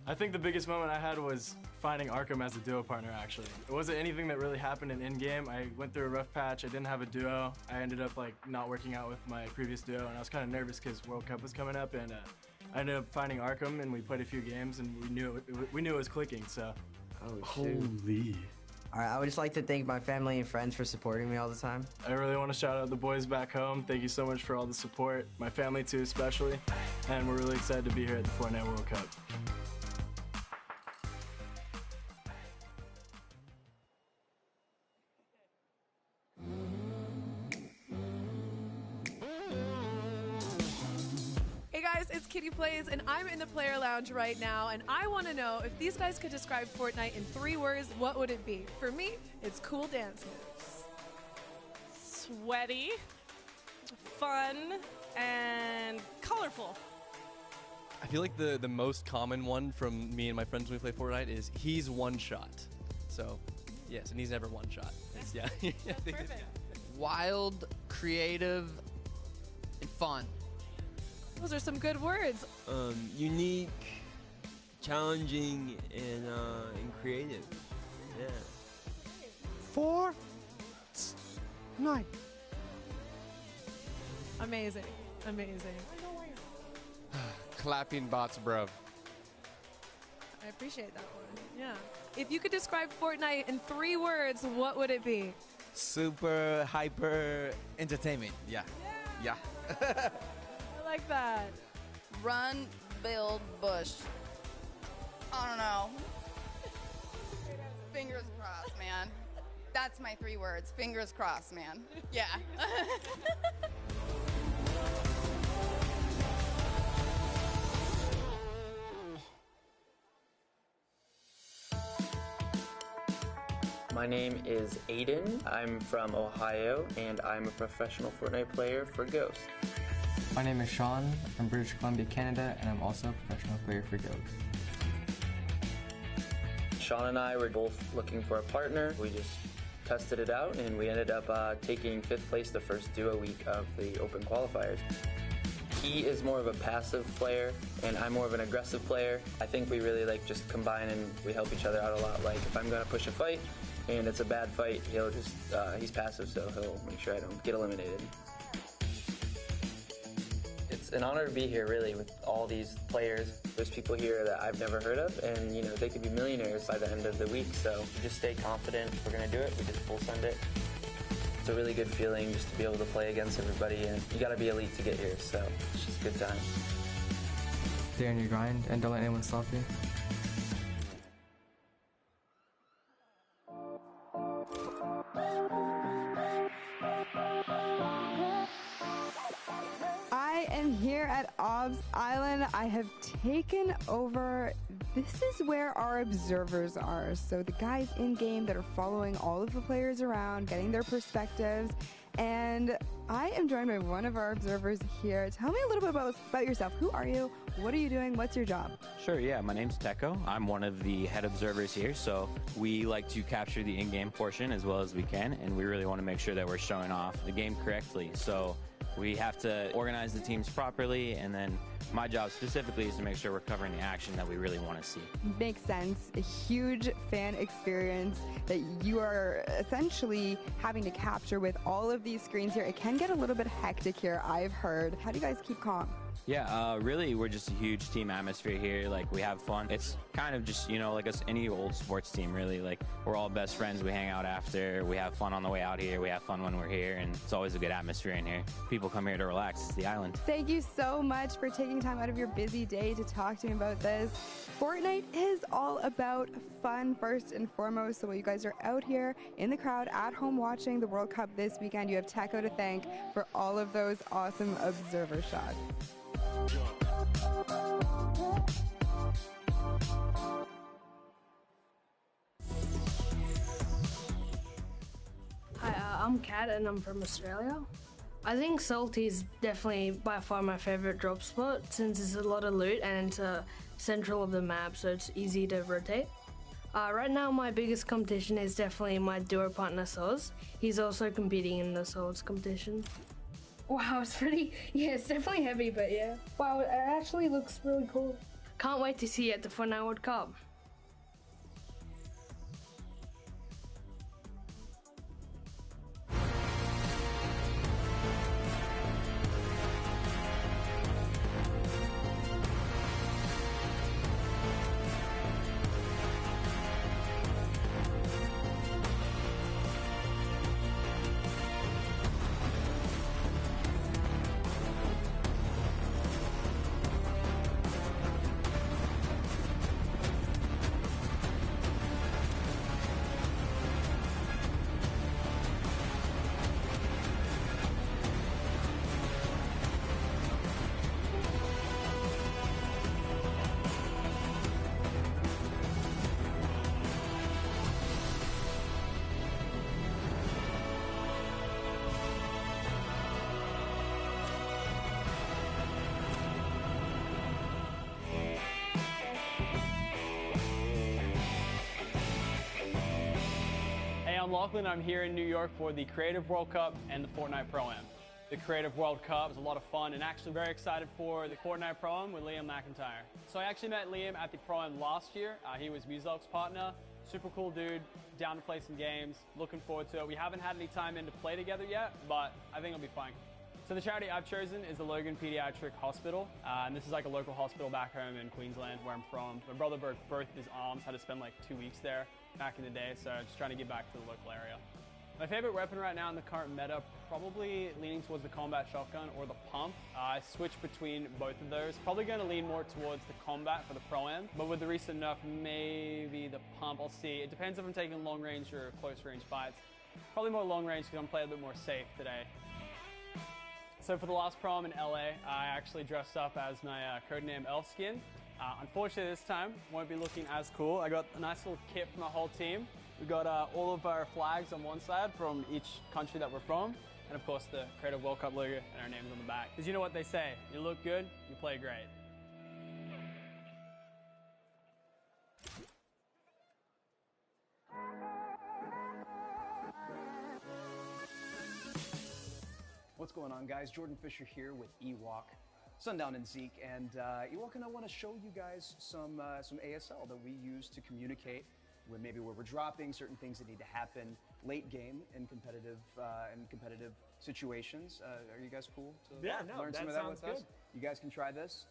I think the biggest moment I had was finding Arkham as a duo partner, actually. It wasn't anything that really happened in-game. I went through a rough patch. I didn't have a duo. I ended up like not working out with my previous duo, and I was kind of nervous because World Cup was coming up, and I ended up finding Arkham, and we played a few games, and we knew it was clicking, so. Oh, shoot. Holy. All right, I would just like to thank my family and friends for supporting me all the time. I really want to shout out the boys back home. Thank you so much for all the support. My family too, especially. And we're really excited to be here at the Fortnite World Cup. Hey guys, it's Kitty Plays, and I'm in the player lounge right now, and I want to know if these guys could describe Fortnite in 3 words, what would it be? For me, it's cool dance moves. Sweaty, fun, and colorful. I feel like the most common one from me and my friends when we play Fortnite is he's one shot. So, yes, and he's never one shot. Yeah. That's perfect. Wild, creative, and fun. Those are some good words. Unique, challenging, and creative. Yeah. Fortnite. Amazing. Amazing. Clapping bots, bro. I appreciate that one. Yeah. If you could describe Fortnite in 3 words, what would it be? Super hyper entertainment. Yeah. Yeah. I like that. Run, build, bush. I don't know. Fingers crossed, man. That's my 3 words. Fingers crossed, man. Yeah. My name is Aiden. I'm from Ohio, and I'm a professional Fortnite player for Ghost. My name is Sean. I'm from British Columbia, Canada, and I'm also a professional player for Ghost. Sean and I were both looking for a partner. We just tested it out, and we ended up taking 5th place the first duo week of the Open Qualifiers. He is more of a passive player, and I'm more of an aggressive player. I think we really just combine, and we help each other out a lot. Like if I'm gonna push a fight, and it's a bad fight, he'll just, he's passive, so he'll make sure I don't get eliminated. It's an honor to be here, really, with all these players. There's people here that I've never heard of, and they could be millionaires by the end of the week, so we just stay confident. If we're gonna do it, we just full send it. It's a really good feeling just to be able to play against everybody, and you gotta be elite to get here, so it's just a good time. Stay on your grind and don't let anyone stop you. I am here at Obs Island. I have taken over. This is where our observers are. So the guys in game that are following all of the players around, getting their perspectives. And I am joined by one of our observers here. Tell me a little bit about yourself. Who are you? What are you doing? What's your job? Sure, yeah. My name's Teko. I'm one of the head observers here. So we like to capture the in-game portion as well as we can. And we really want to make sure that we're showing off the game correctly. So we have to organize the teams properly, and then my job specifically is to make sure we're covering the action that we really want to see. Makes sense. A huge fan experience that you are essentially having to capture with all of these screens here. It can get a little bit hectic here, I've heard. How do you guys keep calm? Yeah, really, we're just a huge team atmosphere here. Like, we have fun. It's kind of just, you know, like any old sports team, really. Like, we're all best friends. We hang out after. We have fun on the way out here. We have fun when we're here, and it's always a good atmosphere in here. People come here to relax. It's the island. Thank you so much for taking time out of your busy day to talk to me about this. Fortnite is all about fun first and foremost. So while you guys are out here in the crowd at home watching the World Cup this weekend, you have Techo to thank for all of those awesome observer shots. Hi, I'm Kat and I'm from Australia. I think Salty is definitely by far my favourite drop spot since there's a lot of loot and it's central of the map, so it's easy to rotate. Right now my biggest competition is definitely my duo partner Soz. He's also competing in the Soz competition. Wow, it's it's definitely heavy, but yeah. Wow, it actually looks really cool. Can't wait to see you at the Fortnite World Cup. I'm Lachlan. I'm here in New York for the Creative World Cup and the Fortnite Pro-Am. The Creative World Cup is a lot of fun and actually very excited for the Fortnite Pro-Am with Liam McIntyre. So I actually met Liam at the Pro-Am last year. He was Muzlok's partner. Super cool dude, down to play some games. Looking forward to it. We haven't had any time in to play together yet, but I think it'll be fun. So the charity I've chosen is the Logan Pediatric Hospital. And this is like a local hospital back home in Queensland where I'm from. My brother broke his arms, had to spend like 2 weeks there back in the day, so just trying to get back to the local area. My favorite weapon right now in the current meta, probably leaning towards the combat shotgun or the pump. I switch between both of those. Probably going to lean more towards the combat for the Pro-Am, but with the recent nerf, maybe the pump. I'll see. It depends if I'm taking long range or close range fights. Probably more long range because I'm playing a bit more safe today. So for the last Pro-Am in LA, I actually dressed up as my codename Elf skin. Unfortunately this time, won't be looking as cool. I got a nice little kit for my whole team. We got all of our flags on one side from each country that we're from, and of course the Creative World Cup logo and our names on the back. Because you know what they say, you look good, you play great. What's going on, guys? Jordan Fisher here with Ewok, Sundown and Zeke, and Ewok and I want to show you guys some ASL that we use to communicate when maybe where we're dropping certain things that need to happen late game in competitive situations. Are you guys cool to learn some of that with us? You guys can try this.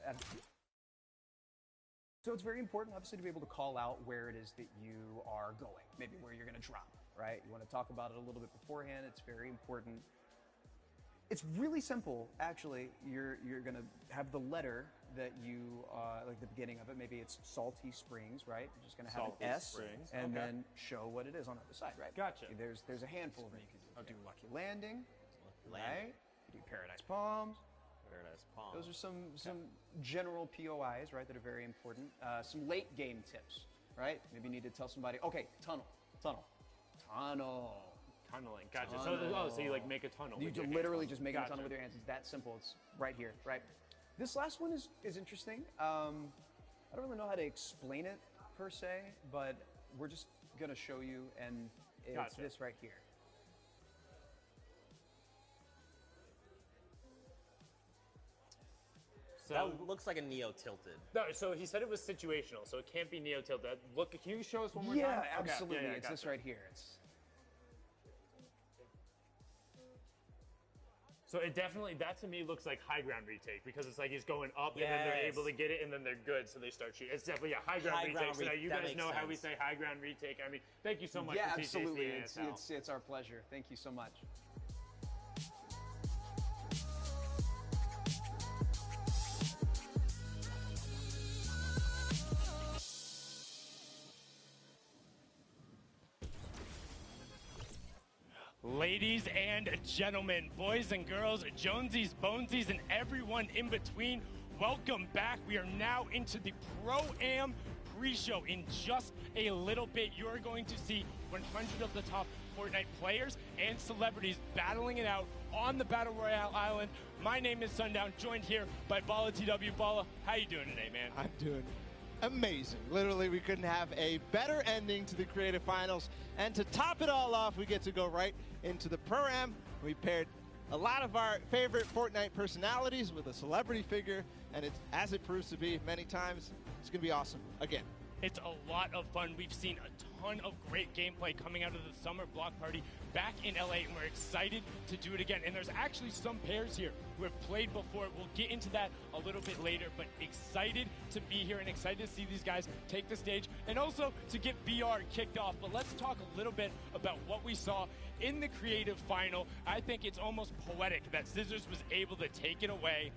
So it's very important, obviously, to be able to call out where it is that you are going, maybe where you're going to drop, right? You want to talk about it a little bit beforehand. It's very important. It's really simple, actually. You're going to have the letter that you, like the beginning of it, maybe it's Salty Springs, right? You're just going to have Salty an S Springs, and okay. then show what it is on the other side, right? Gotcha. There's a handful of them. You can do Lucky Landing, Landing. right? You do Paradise Palms. Paradise Palms. Those are some general POIs, right, that are very important. Some late game tips, right? Maybe you need to tell somebody, okay, tunnel. Tunneling, gotcha. So you like make a tunnel. You with your literally hands. just make a Gotcha. tunnel with your hands. It's that simple. It's right here, right? This last one is interesting. I don't really know how to explain it per se, but we're just gonna show you, and it's Gotcha. this right here. So that looks like a Neo tilted. no, so he said it was situational, so it can't be Neo tilted. Look, can you show us one more time? Yeah, Okay, absolutely. yeah, It's this gotcha. right here. It's So it definitely, that to me looks like high ground retake because it's like he's going up and then they're Yes. able to get it and then they're good, so they start shooting. It's definitely a high ground High retake. ground So now you that guys makes know how we sense. say high ground retake. I mean, thank you so much yeah, for teaching us absolutely. the ASL. It's our pleasure. Thank you so much. Ladies and gentlemen, boys and girls, Jonesies, Bonesies, and everyone in between, welcome back. We are now into the Pro-Am pre-show. In just a little bit, you're going to see 100 of the top Fortnite players and celebrities battling it out on the Battle Royale Island. My name is Sundown, joined here by Bala TW. Bala, how you doing today, man? I'm doing amazing. Literally, we couldn't have a better ending to the Creative Finals. And to top it all off, we get to go right into the Pro-Am. We paired a lot of our favorite Fortnite personalities with a celebrity figure, and it's, as it proves to be many times, it's going to be awesome again. It's a lot of fun. We've seen a ton of great gameplay coming out of the summer block party back in LA, and we're excited to do it again. And there's actually some pairs here who have played before. We'll get into that a little bit later, but excited to be here and excited to see these guys take the stage and also to get VR kicked off. But let's talk a little bit about what we saw in the creative final. I think it's almost poetic that Scissors was able to take it away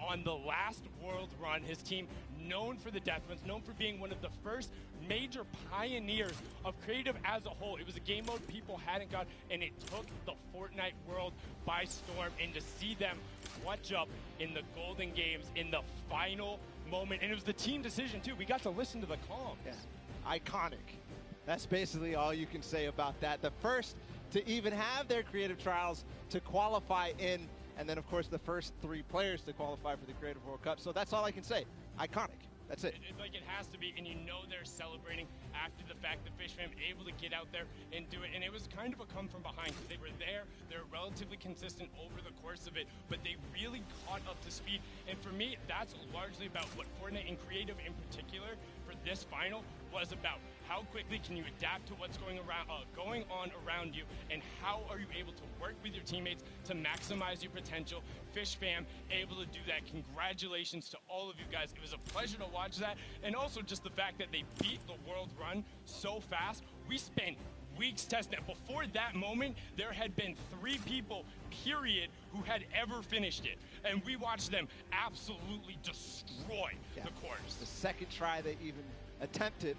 on the last world run. His team, known for the death runs, known for being one of the first major pioneers of creative as a whole. It was a game mode people hadn't got, and it took the Fortnite world by storm. And to see them clutch up in the Golden Games in the final moment, and it was the team decision too. We got to listen to the comms. Yeah. Iconic. That's basically all you can say about that. The first to even have their creative trials to qualify in, and then, of course, the first 3 players to qualify for the Creative World Cup. So that's all I can say. Iconic. That's it. Like, it has to be, and you know they're celebrating after the fact that Fish Fam able to get out there and do it. And it was kind of a come from behind because they were there. They're relatively consistent over the course of it, but they really caught up to speed. And for me, that's largely about what Fortnite and Creative in particular for this final was about. How quickly can you adapt to what's going on around you, and how are you able to work with your teammates to maximize your potential? Fish Fam able to do that. Congratulations to all of you guys. It was a pleasure to watch that, and also just the fact that they beat the world run so fast. We spent weeks testing it. Before that moment, there had been 3 people, period, who had ever finished it, and we watched them absolutely destroy the course. The second try they even attempted,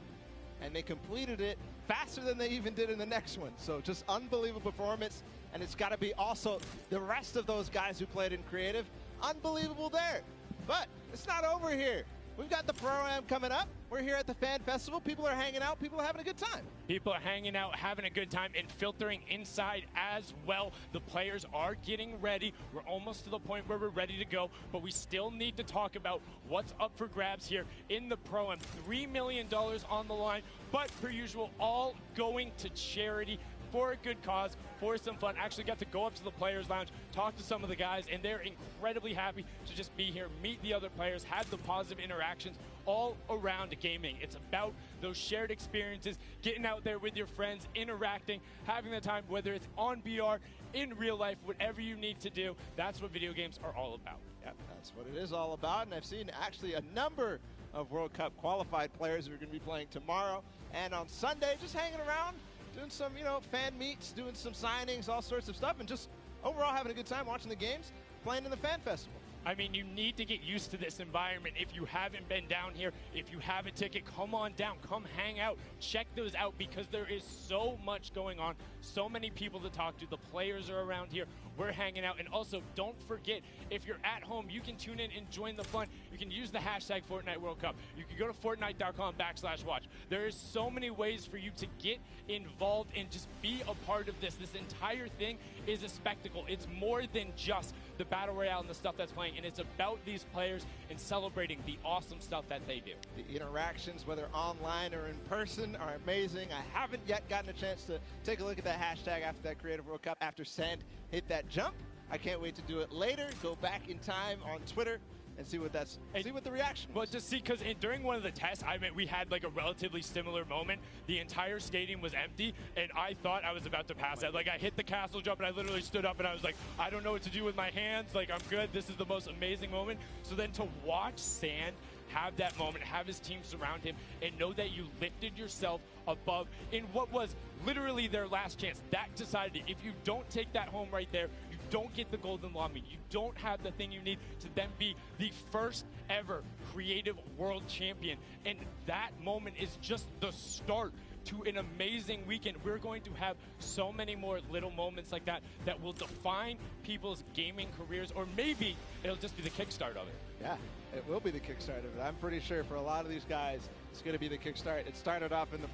and they completed it faster than they even did in the next one. So just unbelievable performance, and it's got to be also the rest of those guys who played in creative, unbelievable there. But it's not over here. We've got the Pro-Am coming up. We're here at the Fan Festival. People are hanging out. People are having a good time. People are hanging out, having a good time, and filtering inside as well. The players are getting ready. We're almost to the point where we're ready to go, but we still need to talk about what's up for grabs here in the Pro-Am. $3 million on the line, but per usual, all going to charity for a good cause, for some fun. Actually got to go up to the Players Lounge, talk to some of the guys, and they're incredibly happy to just be here, meet the other players, have the positive interactions all around gaming. It's about those shared experiences, getting out there with your friends, interacting, having the time, whether it's on VR, in real life, whatever you need to do. That's what video games are all about. Yep, that's what it is all about, and I've seen actually a number of World Cup qualified players who are going to be playing tomorrow and on Sunday, just hanging around, doing some, fan meets, doing some signings, all sorts of stuff, and just overall having a good time watching the games, playing in the Fan Festival. I mean, you need to get used to this environment. If you haven't been down here, if you have a ticket, come on down, come hang out, check those out, because there is so much going on, so many people to talk to. The players are around here. We're hanging out. And also, don't forget, if you're at home, you can tune in and join the fun. You can use the hashtag Fortnite World Cup. You can go to Fortnite.com/watch. There is so many ways for you to get involved and just be a part of this. This entire thing is a spectacle. It's more than just the Battle Royale and the stuff that's playing, and it's about these players and celebrating the awesome stuff that they do. The interactions, whether online or in person, are amazing. I haven't yet gotten a chance to take a look at that hashtag after that Creative World Cup, after Sand hit that jump. I can't wait to do it later. Go back in time on Twitter and see what the reaction was. But to see, because during one of the tests, I mean, we had like a relatively similar moment. The entire stadium was empty, and I thought I was about to pass out. Like, I hit the castle jump, and I literally stood up, and I was like, I don't know what to do with my hands. Like, I'm good. This is the most amazing moment. So then to watch Sand have that moment, have his team surround him, and know that you lifted yourself above in what was literally their last chance. That decided it. If you don't take that home right there, you don't get the golden lobby. You don't have the thing you need to then be the first ever creative world champion. And that moment is just the start to an amazing weekend. We're going to have so many more little moments like that that will define people's gaming careers, or maybe it'll just be the kickstart of it. Yeah, it will be the kickstart of it. I'm pretty sure for a lot of these guys, it's going to be the kickstart. It started off in the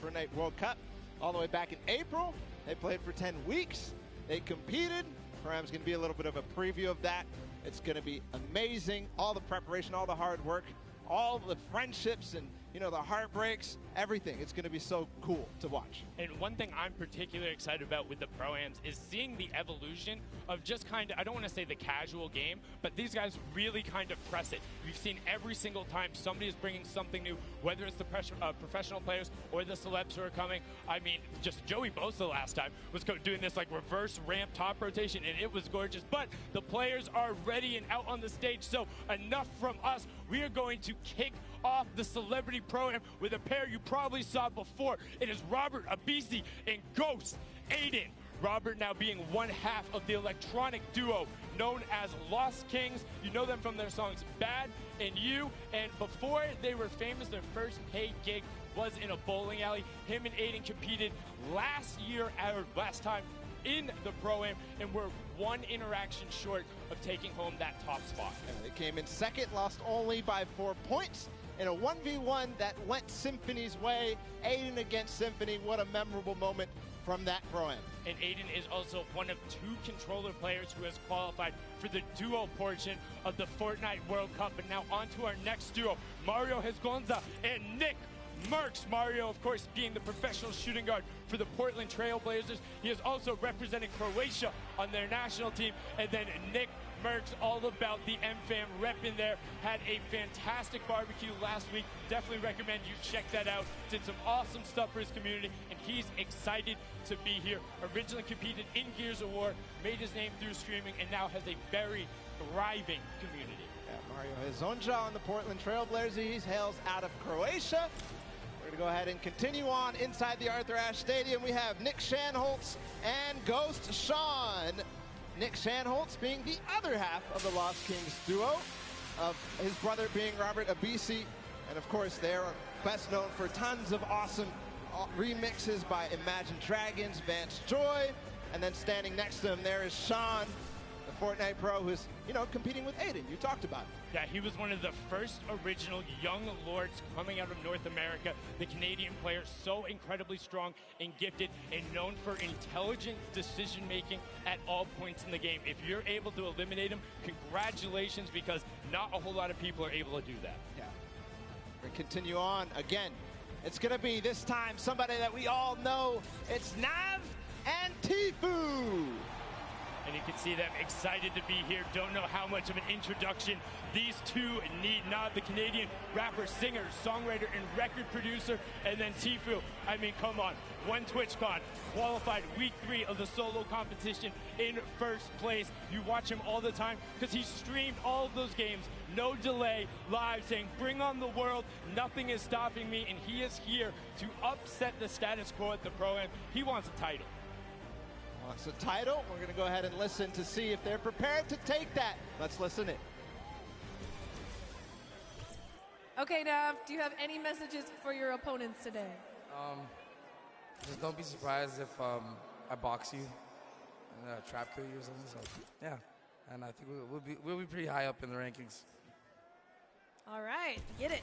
Fortnite World Cup all the way back in April. They played for 10 weeks. They competed. Program's going to be a little bit of a preview of that. It's going to be amazing. All the preparation, all the hard work, all the friendships and, you know, the heartbreaks, everything. It's going to be so cool to watch. And one thing I'm particularly excited about with the Pro-Ams is seeing the evolution of just kind of, I don't want to say the casual game, but these guys really kind of press it. You've seen every single time somebody is bringing something new, whether it's the professional players or the celebs who are coming. I mean, just Joey Bosa last time was doing this like reverse ramp top rotation, and it was gorgeous. But the players are ready and out on the stage, so enough from us. We are going to kick off the Celebrity Pro-Am with a pair you probably saw before. It is Robert Abisi and Ghost Aiden. Robert now being one half of the electronic duo known as Lost Kings. You know them from their songs Bad and You, and before they were famous, their first paid gig was in a bowling alley. Him and Aiden competed last time in the Pro-Am, and were one interaction short of taking home that top spot. They came in second, lost only by 4 points in a 1v1 that went Symphony's way. Aiden against Symphony, what a memorable moment from that Pro-Am. And Aiden is also one of 2 controller players who has qualified for the duo portion of the Fortnite World Cup. And now on to our next duo, Mario Hezgonza and Nick Merckx. Mario, of course, being the professional shooting guard for the Portland Trail Blazers. He is also representing Croatia on their national team. And then Nick Merckx, all about the M-Fam rep in there. Had a fantastic barbecue last week. Definitely recommend you check that out. Did some awesome stuff for his community, and he's excited to be here. Originally competed in Gears of War, made his name through streaming, and now has a very thriving community. Yeah, Mario Hezgonza on the Portland Trail Blazers. He hails out of Croatia. We're going to go ahead and continue on inside the Arthur Ashe Stadium. We have Nick Shanholtz and Ghost Sean. Nick Shanholtz being the other half of the Lost Kings duo, of his brother being Robert Abisi. And of course, they're best known for tons of awesome remixes by Imagine Dragons, Vance Joy. And then standing next to him, there is Sean, the Fortnite pro, who's, you know, competing with Aiden. You talked about it. Yeah, he was one of the first original young lords coming out of North America. The Canadian player, so incredibly strong and gifted, and known for intelligent decision-making at all points in the game. If you're able to eliminate him, congratulations, because not a whole lot of people are able to do that. Yeah. We continue on. Again, it's going to be this time somebody that we all know. It's Nav and Tfue. And you can see them excited to be here. Don't know how much of an introduction these two need. Nav, the Canadian rapper, singer, songwriter, and record producer. And then Tfue, I mean, come on. Won TwitchCon, qualified week 3 of the solo competition in first place. You watch him all the time because he streamed all of those games, no delay, live, saying, bring on the world, nothing is stopping me. And he is here to upset the status quo at the Pro-Am. He wants a title. Wants a title. We're going to go ahead and listen to see if they're prepared to take that. Let's listen in. Okay, Nav, do you have any messages for your opponents today? Just don't be surprised if I box you and trap kill you or something. So yeah, and I think we'll be pretty high up in the rankings. All right, get it.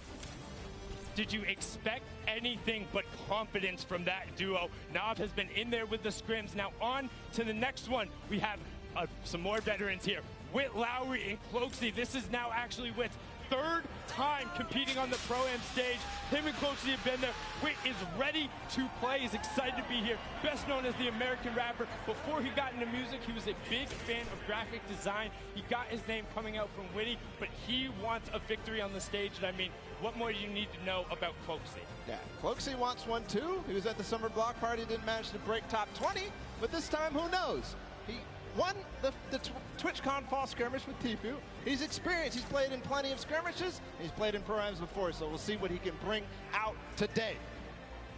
Did you expect anything but confidence from that duo? Nav has been in there with the scrims. Now on to the next one. We have some more veterans here. Whit Lowry and Cloaksy. This is now actually Whit's third time competing on the Pro-Am stage. Him and Cloakzy have been there. Witt is ready to play. He's excited to be here. Best known as the American rapper. Before he got into music, he was a big fan of graphic design. He got his name coming out from Witty, but he wants a victory on the stage. And I mean, what more do you need to know about Cloakzy? Yeah, Cloakzy wants one too. He was at the summer block party, didn't manage to break top 20, but this time, who knows? He won the TwitchCon fall skirmish with Tifu. He's experienced. He's played in plenty of skirmishes. He's played in Pro-Ams before, so we'll see what he can bring out today.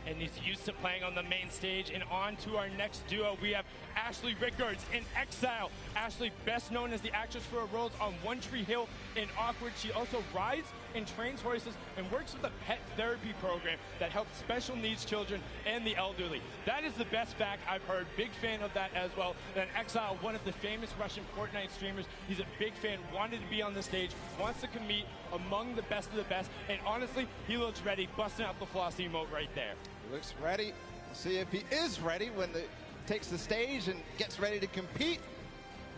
And he's used to playing on the main stage. And on to our next duo, we have Ashley Rickards in Exile. Ashley, best known as the actress for her roles on One Tree Hill and Awkward. She also rides and trains horses and works with a pet therapy program that helps special needs children and the elderly. That is the best fact I've heard. Big fan of that as well. And Exile, one of the famous Russian Fortnite streamers. He's a big fan, wanted to be on the stage, wants to compete among the best of the best. And honestly, he looks ready, busting out the floss emote right there. He looks ready. We'll see if he is ready when he takes the stage and gets ready to compete.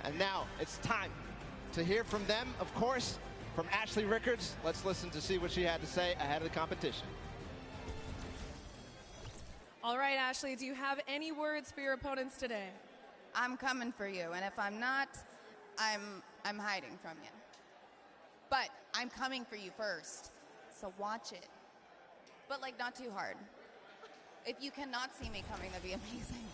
And now it's time to hear from them, of course, from Ashley Rickards. Let's listen to see what she had to say ahead of the competition. All right, Ashley, do you have any words for your opponents today? I'm coming for you, and if I'm not, I'm hiding from you. But I'm coming for you first, so watch it. But like not too hard. If you cannot see me coming, that'd be amazing.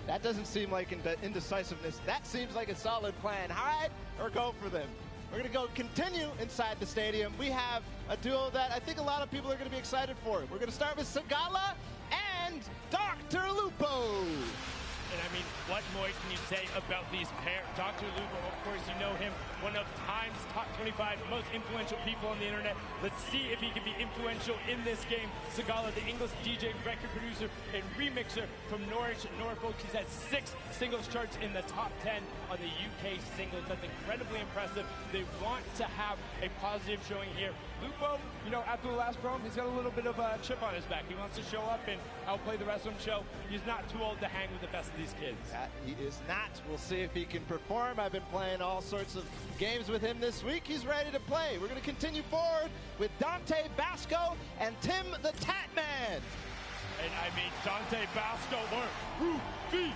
That doesn't seem like indecisiveness. That seems like a solid plan. Hide or go for them. We're going to go continue inside the stadium. We have a duo that I think a lot of people are going to be excited for. We're going to start with Sagala and Dr. Lupo. And I mean, what more can you say about these pairs? Dr. Lupo, of course, you know him, one of Time's top 25 most influential people on the internet. Let's see if he can be influential in this game. Sagala, the English DJ, record producer, and remixer from Norwich, Norfolk. He's had 6 singles charts in the top 10 on the UK singles. That's incredibly impressive. They want to have a positive showing here. Lupo, you know, after the last promo, he's got a little bit of a chip on his back. He wants to show up and outplay the rest of them show. He's not too old to hang with the best of these kids. That he is not. We'll see if he can perform. I've been playing all sorts of games with him this week. He's ready to play. We're going to continue forward with Dante Basco and Tim the Tatman. And I mean, Dante Basco, or Rufio.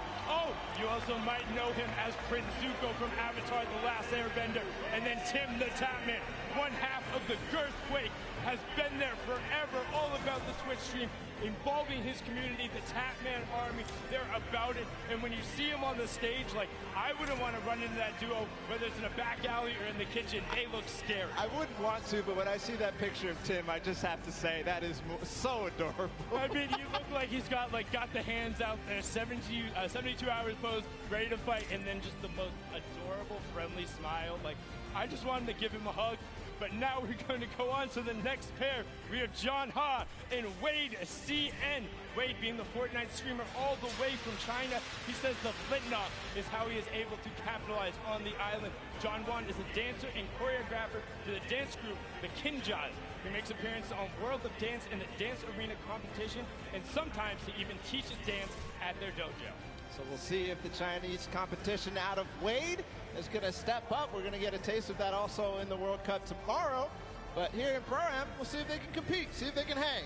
You also might know him as Prince Zuko from Avatar: The Last Airbender. And then Tim the Tatman, one half of the Girthquake, has been there forever, all about the Twitch stream, involving his community, the Tatman Army. They're about it. And when you see him on the stage, like, I wouldn't want to run into that duo, whether it's in a back alley or in the kitchen. They look scary. I wouldn't want to, but when I see that picture of Tim, I just have to say that is so adorable. I mean, you look like he's got the hands out there, 72 hours pose, ready to fight, and then just the most adorable, friendly smile. Like, I just wanted to give him a hug. But now we're going to go on to the next pair. We have John Ha and Wade CN. Wade being the Fortnite streamer all the way from China. He says the Flintlock is how he is able to capitalize on the island. John Wan is a dancer and choreographer to the dance group, the Kinjas. He makes appearances on World of Dance and the Dance Arena competition, and sometimes he even teaches dance at their dojo. So we'll see if the Chinese competition out of Wade is going to step up. We're going to get a taste of that also in the World Cup tomorrow. But here in Pro-Am, we'll see if they can compete, see if they can hang.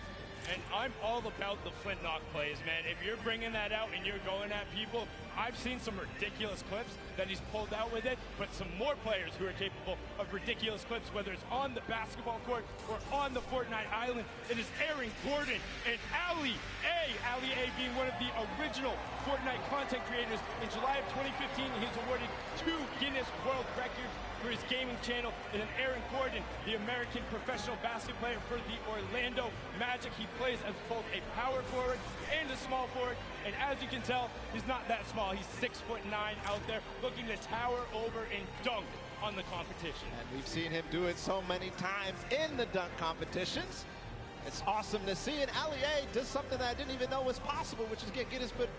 And I'm all about the Flintlock plays, man. If you're bringing that out and you're going at people, I've seen some ridiculous clips that he's pulled out with it, but some more players who are capable of ridiculous clips, whether it's on the basketball court or on the Fortnite island. It is Aaron Gordon and Ali A. Ali A being one of the original Fortnite content creators. In July of 2015, he was awarded 2 Guinness World Records for his gaming channel. And then Aaron Gordon, the American professional basketball player for the Orlando Magic. He plays as both a power forward and a small forward. And as you can tell, he's not that small. He's 6'9" out there, looking to tower over and dunk on the competition. And we've seen him do it so many times in the dunk competitions. It's awesome to see. And Ali A does something that I didn't even know was possible, which is get Guinness Book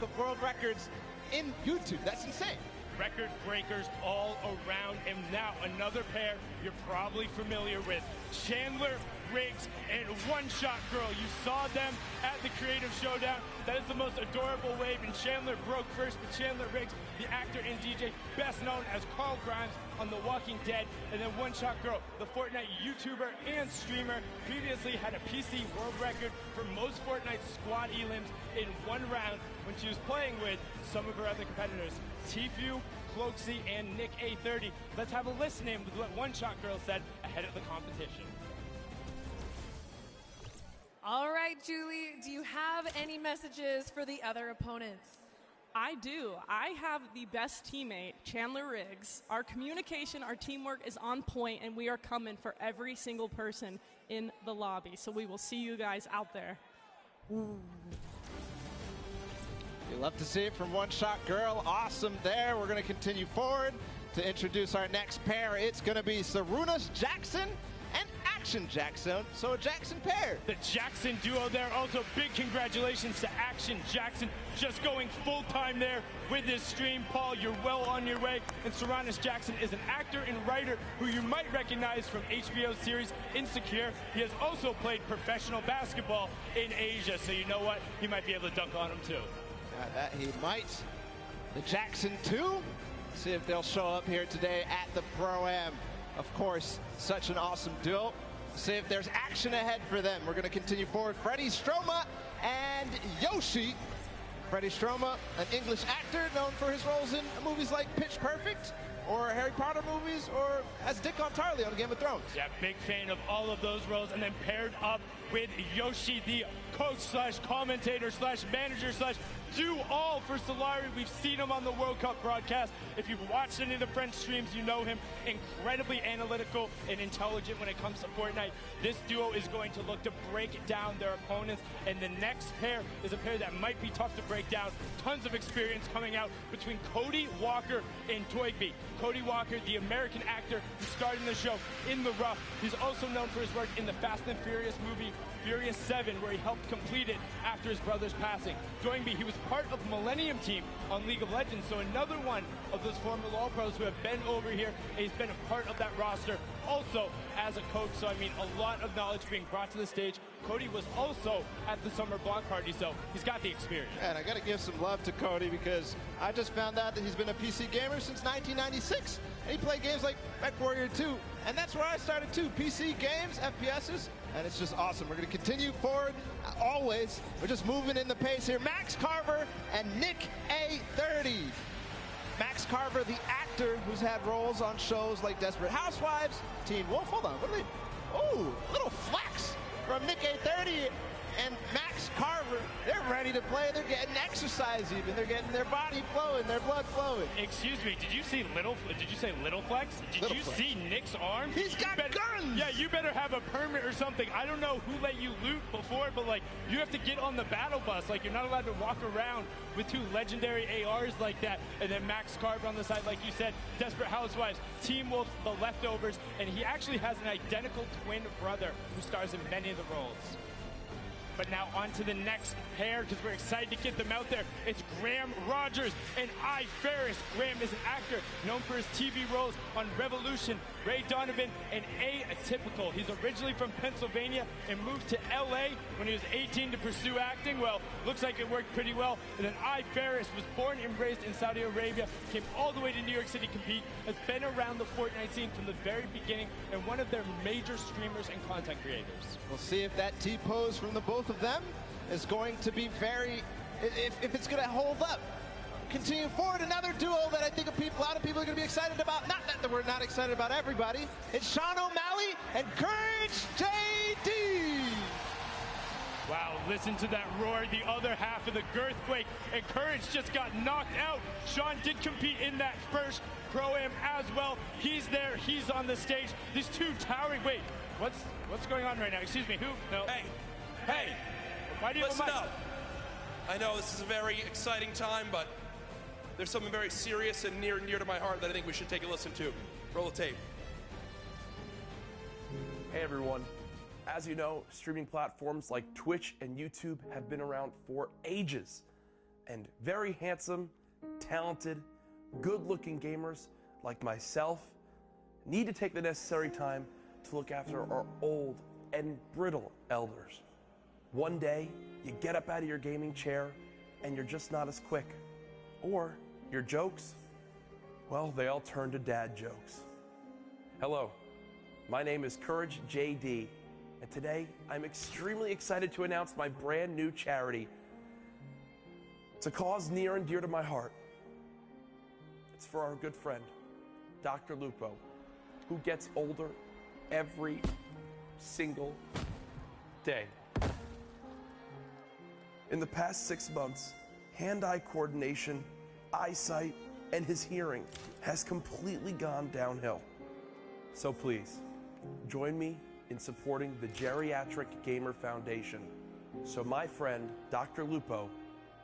of World Records in YouTube. That's insane. Record breakers all around. And now another pair you're probably familiar with. Chandler Riggs and One Shot Girl. You saw them at the Creative Showdown. That is the most adorable wave, and Chandler broke first, but Chandler Riggs, the actor and DJ, best known as Carl Grimes on The Walking Dead, and then One Shot Girl, the Fortnite YouTuber and streamer, previously had a PC world record for most Fortnite squad elims in one round when she was playing with some of her other competitors, Tfue, Cloaksy, and Nick A30. Let's have a listen in with what One Shot Girl said ahead of the competition. All right, Julie, do you have any messages for the other opponents? I do. I have the best teammate, Chandler Riggs. Our communication, our teamwork is on point, and we are coming for every single person in the lobby. So we will see you guys out there. You love to see it from One Shot Girl. Awesome there. We're going to continue forward to introduce our next pair. It's going to be Sarunas Jackson and Action Jackson. So a Jackson pair. The Jackson duo there. Also, big congratulations to Action Jackson. Just going full-time there with this stream. Paul, you're well on your way. And Sarunas Jackson is an actor and writer who you might recognize from HBO series Insecure. He has also played professional basketball in Asia. So you know what? You might be able to dunk on him too. That he might. The Jackson 2. See if they'll show up here today at the Pro-Am. Of course, such an awesome duo. See if there's action ahead for them. We're going to continue forward. Freddie Stroma and Yoshi. Freddie Stroma, an English actor known for his roles in movies like Pitch Perfect, or Harry Potter movies, or as Dick Tarly on Game of Thrones. Yeah, big fan of all of those roles. And then paired up with Yoshi, the coach slash commentator slash manager slash do all for Solari. We've seen him on the World Cup broadcast. If you've watched any of the French streams, you know him. Incredibly analytical and intelligent when it comes to Fortnite. This duo is going to look to break down their opponents. And the next pair is a pair that might be tough to break down. Tons of experience coming out between Cody Walker and Toygby. Cody Walker, the American actor who starred in the show In the Rough. He's also known for his work in the Fast and Furious movie Furious 7, where he helped complete it after his brother's passing. Toynbee, he was part of the Millennium team on League of Legends, so another one of those former LoL pros who have been over here, and he's been a part of that roster also as a coach. So I mean, a lot of knowledge being brought to the stage. Cody was also at the summer block party, so he's got the experience. And I got to give some love to Cody, because I just found out that he's been a PC gamer since 1996. And he played games like MechWarrior 2, and that's where I started too. PC games, FPSs, and it's just awesome. We're going to continue forward always. We're just moving in the pace here. Max Carver and Nick A30. Max Carver, the actor who's had roles on shows like Desperate Housewives, Teen Wolf. Hold on, what are they? Oh, little flex from Nick A30 and Max Carver. They're ready to play. They're getting exercise even. They're getting their body flowing, their blood flowing. Excuse me, did you say Little Flex? Did you see Nick's arm? He's got guns! Yeah, you better have a permit or something. I don't know who let you loot before, but like, you have to get on the battle bus. Like, you're not allowed to walk around with two legendary ARs like that. And then Max Carver on the side, like you said, Desperate Housewives, Team Wolf, The Leftovers, and he actually has an identical twin brother who stars in many of the roles. But now on to the next pair, because we're excited to get them out there. It's Graham Rogers and I Ferris. Graham is an actor known for his TV roles on Revolution, Ray Donovan, and Atypical. He's originally from Pennsylvania and moved to LA when he was 18 to pursue acting. Well, looks like it worked pretty well. And then I Ferris was born and raised in Saudi Arabia, came all the way to New York City to compete, has been around the Fortnite scene from the very beginning, and one of their major streamers and content creators. We'll see if that T-pose from the both of them is going to be very, if it's going to hold up. Continue forward, another duo that I think a lot of people are going to be excited about. Not that we're not excited about everybody. It's Sean O'Malley and Courage JD. Wow, listen to that roar, the other half of the Girthquake, and Courage just got knocked out. Sean did compete in that first Pro-Am as well. He's there, he's on the stage. These two towering, wait, what's going on right now? Excuse me, who? No. Hey, why do you listen have a mic? up. I know this is a very exciting time, but there's something very serious and near to my heart that I think we should take a listen to. Roll the tape. Hey everyone. As you know, streaming platforms like Twitch and YouTube have been around for ages. And very handsome, talented, good-looking gamers like myself need to take the necessary time to look after our old, and brittle elders. One day, you get up out of your gaming chair and you're just not as quick. Or your jokes, well, they all turn to dad jokes. Hello, my name is Courage JD, and today I'm extremely excited to announce my brand new charity. It's a cause near and dear to my heart. It's for our good friend, Dr. Lupo, who gets older every single day. In the past 6 months, hand-eye coordination, eyesight, and his hearing has completely gone downhill. So please, join me in supporting the Geriatric Gamer Foundation so my friend, Dr. Lupo,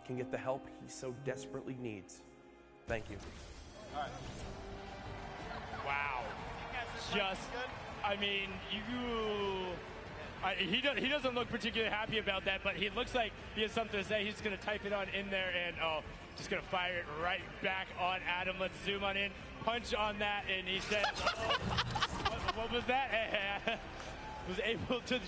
can get the help he so desperately needs. Thank you. Wow. Just, I mean, he doesn't look particularly happy about that, but he looks like he has something to say. He's going to type it on in there, and just going to fire it right back on Adam. Let's zoom on in, punch on that, and he says, what was that? Was able to,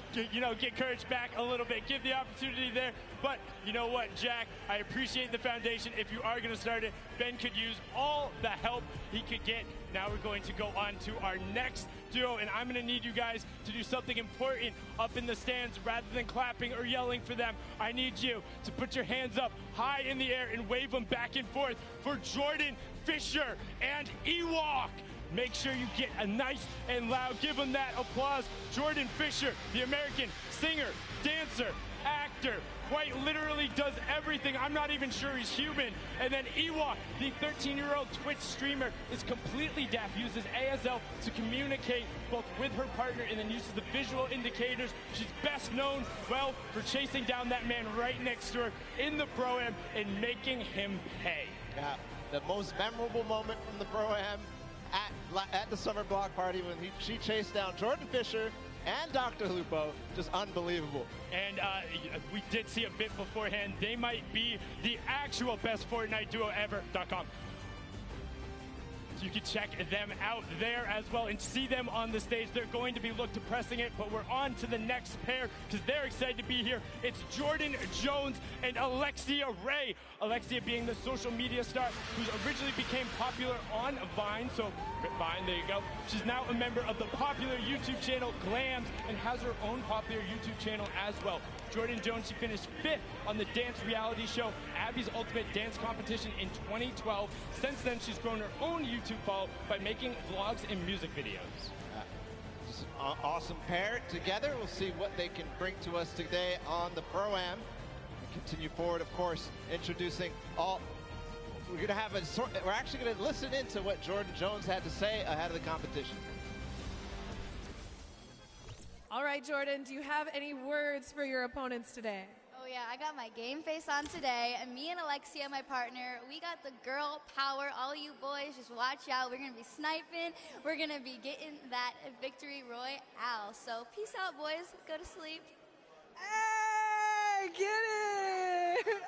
get Courage back a little bit, give the opportunity there. But you know what, Jack? I appreciate the foundation. If you are going to start it, Ben could use all the help he could get. Now we're going to go on to our next duo, and I'm going to need you guys to do something important up in the stands rather than clapping or yelling for them. I need you to put your hands up high in the air and wave them back and forth for Jordan Fisher and Ewok. Make sure you get a nice and loud, give him that applause. Jordan Fisher, the American singer, dancer, actor, quite literally does everything. I'm not even sure he's human. And then Ewok, the 13-year-old Twitch streamer, is completely deaf, uses ASL to communicate both with her partner and then uses the visual indicators. She's best known, well, for chasing down that man right next to her in the Pro-Am and making him pay. Yeah, the most memorable moment from the Pro-Am at the summer block party when she chased down Jordan Fisher and Dr. Lupo, just unbelievable. And we did see a bit beforehand. They might be the actual best Fortnite duo ever.com. So you can check them out there as well and see them on the stage. They're going to be looked to pressing it, but we're on to the next pair because they're excited to be here. It's Jordan Jones and Alexia Ray. Alexia being the social media star who originally became popular on Vine. So Vine, there you go. She's now a member of the popular YouTube channel Glams and has her own popular YouTube channel as well. Jordan Jones, she finished 5th on the dance reality show Abby's Ultimate Dance Competition in 2012. Since then, she's grown her own YouTube follow by making vlogs and music videos. Just an awesome pair together. We'll see what they can bring to us today on the Pro-Am. We continue forward, of course, introducing all. We're actually going to listen into what Jordan Jones had to say ahead of the competition. All right, Jordan, do you have any words for your opponents today? Oh yeah, I got my game face on today, and me and Alexia, my partner, we got the girl power. All you boys, just watch out. We're going to be sniping. We're going to be getting that victory royale. So peace out, boys. Go to sleep. Hey, get it!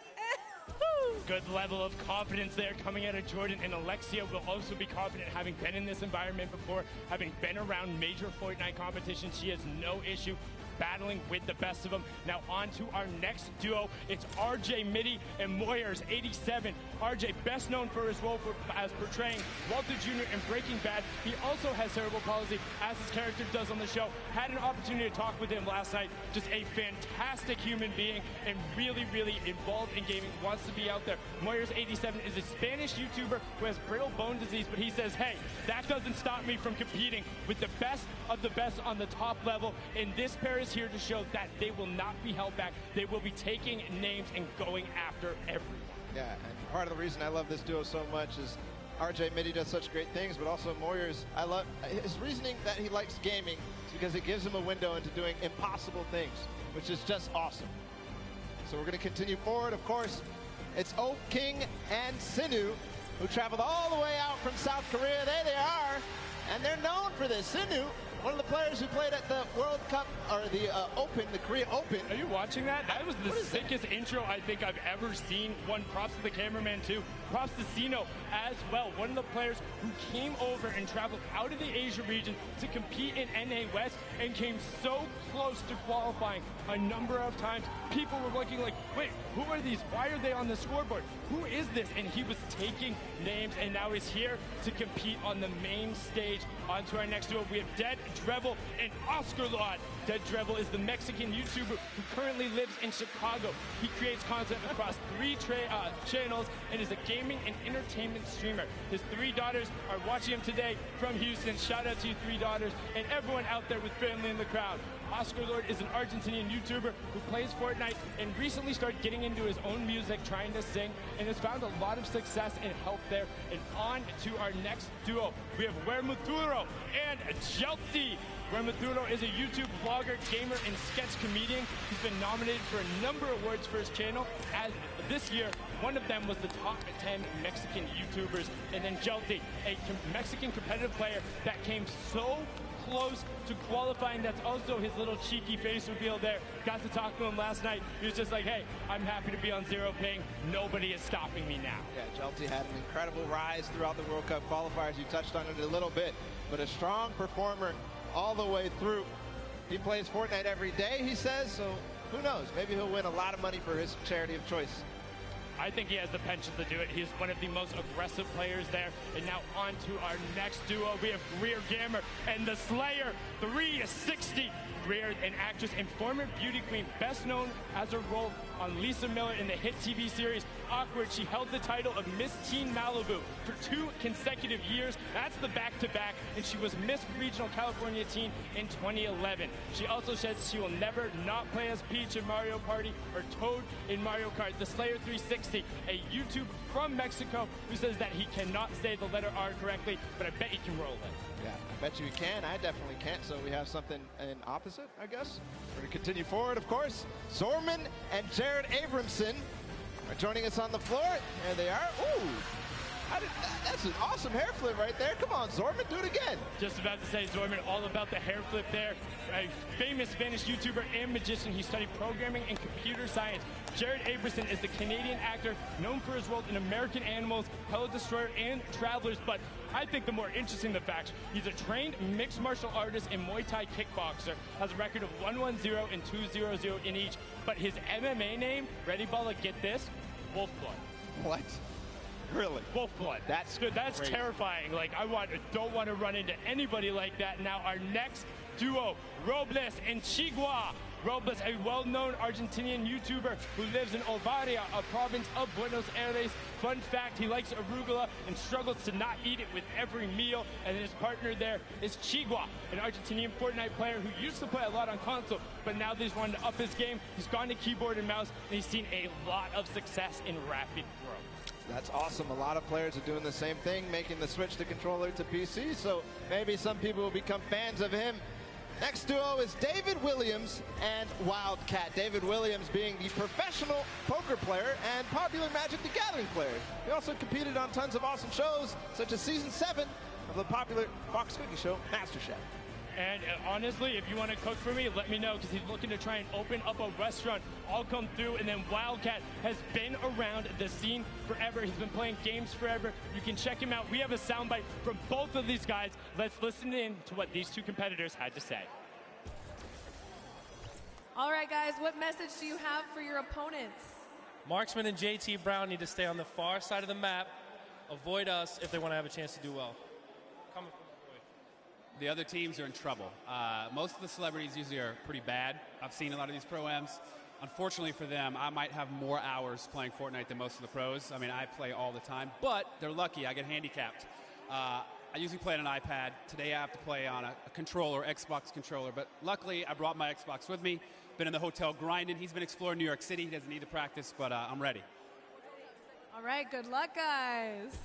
Good level of confidence there coming out of Jordan, and Alexia will also be confident having been in this environment before, having been around major Fortnite competitions. She has no issue battling with the best of them. Now on to our next duo. It's RJ Mitty and Moyers87. RJ, best known for his role as portraying Walter Jr. in Breaking Bad. He also has cerebral palsy, as his character does on the show. Had an opportunity to talk with him last night. Just a fantastic human being and really, really involved in gaming. Wants to be out there. Moyers87 is a Spanish YouTuber who has brittle bone disease, but he says, hey, that doesn't stop me from competing with the best of the best on the top level. And this pair is here to show that they will not be held back. They will be taking names and going after everyone. Yeah, and part of the reason I love this duo so much is RJ Mitty does such great things, but also Moyers, I love his reasoning that he likes gaming because it gives him a window into doing impossible things, which is just awesome. So we're going to continue forward. Of course, it's Oak King and Sinu, who traveled all the way out from South Korea. There they are, and they're known for this. Sinu, one of the players who played at the World Cup Open, the Korea Open. Are you watching that? That was the sickest intro I think I've ever seen. One, props to the cameraman too. Props to Sino as well. One of the players who came over and traveled out of the Asia region to compete in NA West and came so close to qualifying a number of times. People were looking like, wait, who are these? Why are they on the scoreboard? Who is this? And he was taking names, and now he's here to compete on the main stage. On to our next duo, we have Dead Drevel and Oscar Lod. Dead Drevel is the Mexican YouTuber who currently lives in Chicago. He creates content across 3 channels and is a gaming and entertainment streamer. His 3 daughters are watching him today from Houston. Shout out to you 3 daughters and everyone out there with family in the crowd. Oscar Lord is an Argentinian YouTuber who plays Fortnite and recently started getting into his own music, trying to sing, and has found a lot of success and help there. And on to our next duo, we have Wermuturo and Chelsea. Wermuturo is a YouTube vlogger, gamer, and sketch comedian. He's been nominated for a number of awards for his channel. As this year, one of them was the top 10 Mexican YouTubers. And then Chelsea, a Mexican competitive player that came so close to qualifying. That's also his little cheeky face reveal there. Got to talk to him last night. He was just like, hey, I'm happy to be on 0 ping. Nobody is stopping me now. Yeah, Chelsea had an incredible rise throughout the World Cup qualifiers. You touched on it a little bit, but a strong performer all the way through. He plays Fortnite every day, he says, so who knows? Maybe he'll win a lot of money for his charity of choice. I think he has the penchant to do it. He's one of the most aggressive players there. And now on to our next duo. We have Greer Gamer and the Slayer 360. Greer, an actress and former beauty queen, best known as her role on Lisa Miller in the hit TV series Awkward. She held the title of Miss Teen Malibu for 2 consecutive years. That's the back-to-back, and she was Miss Regional California Teen in 2011. She also says she will never not play as Peach in Mario Party or Toad in Mario Kart. The Slayer 360, a YouTuber from Mexico who says that he cannot say the letter R correctly, but I bet he can roll it. Yeah, I bet you can. I definitely can't. So we have something in opposite, I guess. We're going to continue forward, of course. Zorman and Jared Abramson are joining us on the floor. There they are. Ooh, that's an awesome hair flip right there. Come on, Zorman, do it again. Just about to say, Zorman, all about the hair flip there. A famous Spanish YouTuber and magician. He studied programming and computer science. Jared Abramson is the Canadian actor known for his role in American Animals, Hello Destroyer, and Travelers. But I think the more interesting the facts, he's a trained mixed martial artist and Muay Thai kickboxer, has a record of 1-1-0 and 2-0-0 in each. But his MMA name, ready, Balla, get this, Wolfblood. What? Really? Wolfblood. That's good. That's crazy. Terrifying. Like, don't want to run into anybody like that. Now our next duo, Robles and Chigua. Robles, a well-known Argentinian YouTuber who lives in Ovaria, a province of Buenos Aires. Fun fact, he likes arugula and struggles to not eat it with every meal. And his partner there is Chigua, an Argentinian Fortnite player who used to play a lot on console, but now that he's wanted to up his game, he's gone to keyboard and mouse, and he's seen a lot of success in rapid growth. That's awesome. A lot of players are doing the same thing, making the switch to controller to PC, so maybe some people will become fans of him. Next duo is David Williams and Wildcat. David Williams being the professional poker player and popular Magic the Gathering player. He also competed on tons of awesome shows, such as Season 7 of the popular Fox Cookie show, MasterChef. And honestly, if you want to cook for me, let me know, because he's looking to try and open up a restaurant. I'll come through. And then Wildcat has been around the scene forever. He's been playing games forever. You can check him out. We have a soundbite from both of these guys. Let's listen in to what these two competitors had to say. All right, guys, what message do you have for your opponents? Marksman and JT Brown need to stay on the far side of the map, avoid us if they want to have a chance to do well. Coming from the other teams are in trouble. Most of the celebrities usually are pretty bad. I've seen a lot of these pro-ams. Unfortunately for them, I might have more hours playing Fortnite than most of the pros. I mean, I play all the time, but they're lucky. I get handicapped. I usually play on an iPad. Today I have to play on a controller, Xbox controller, but luckily I brought my Xbox with me. Been in the hotel grinding. He's been exploring New York City. He doesn't need to practice, but I'm ready. All right, good luck, guys.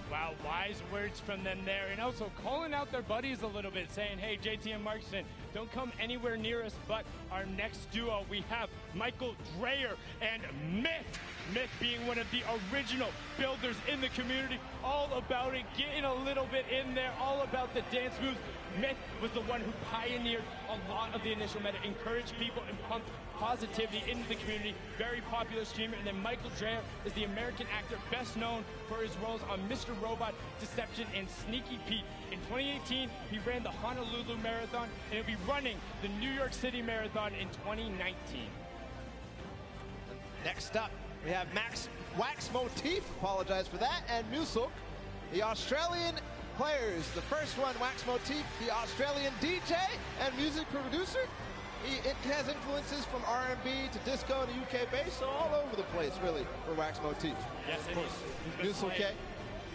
Wow, wise words from them there. And also calling out their buddies a little bit, saying, hey, JT and Markson, don't come anywhere near us. But our next duo, we have Michael Dreyer and Myth Myth being one of the original builders in the community, all about it, getting a little bit in there, all about the dance moves. Myth was the one who pioneered a lot of the initial meta, encouraged people and pumped positivity into the community. Very popular streamer. And then Michael Dreyer is the American actor best known for his roles on Mr. Robot, Deception, and Sneaky Pete. In 2018, he ran the Honolulu Marathon, and he'll be running the New York City Marathon in 2019. Next up, we have Max Wax Motif, apologize for that, and Musulk, the Australian players. The first one, Wax Motif, the Australian DJ and music producer. It has influences from R&B to disco and UK bass, so all over the place, really, for Wax Motif. Yes, of course. Musulk,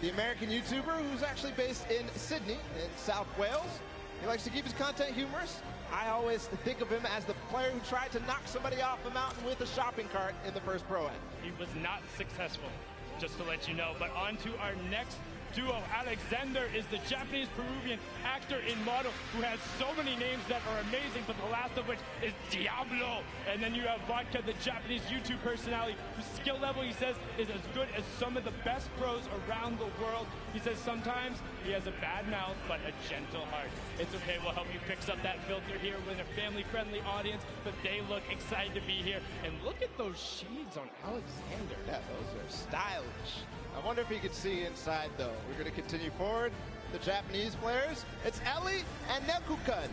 the American YouTuber who's actually based in Sydney, in South Wales. He likes to keep his content humorous. I always think of him as the player who tried to knock somebody off a mountain with a shopping cart in the first Pro-Am. He was not successful, just to let you know. But on to our next duo. Alexander is the Japanese-Peruvian actor and model who has so many names that are amazing, but the last of which is Diablo. And then you have Vodka, the Japanese YouTube personality, whose skill level, he says, is as good as some of the best pros around the world. He says sometimes he has a bad mouth, but a gentle heart. It's okay, we'll help you fix up that filter here with a family-friendly audience, but they look excited to be here. And look at those shades on Alexander. Yeah, those are stylish. I wonder if he could see inside, though. We're going to continue forward. The Japanese players. It's Ellie and Nekukun.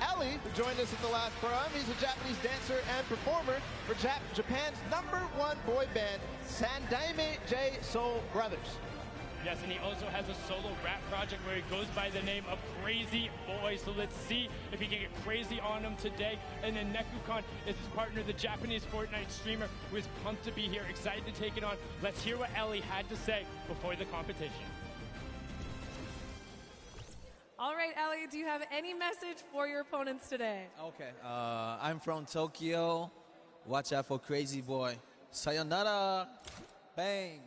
Ellie, who joined us at the last Pro-Am, he's a Japanese dancer and performer for Japan's #1 boy band, Sandaime J Soul Brothers. Yes, and he also has a solo rap project where he goes by the name of Crazy Boy. So let's see if he can get crazy on him today. And then Nekukun is his partner, the Japanese Fortnite streamer, who is pumped to be here, excited to take it on. Let's hear what Ellie had to say before the competition. All right, Ellie, do you have any message for your opponents today? Okay. I'm from Tokyo. Watch out for Crazy Boy. Sayonara. Bang.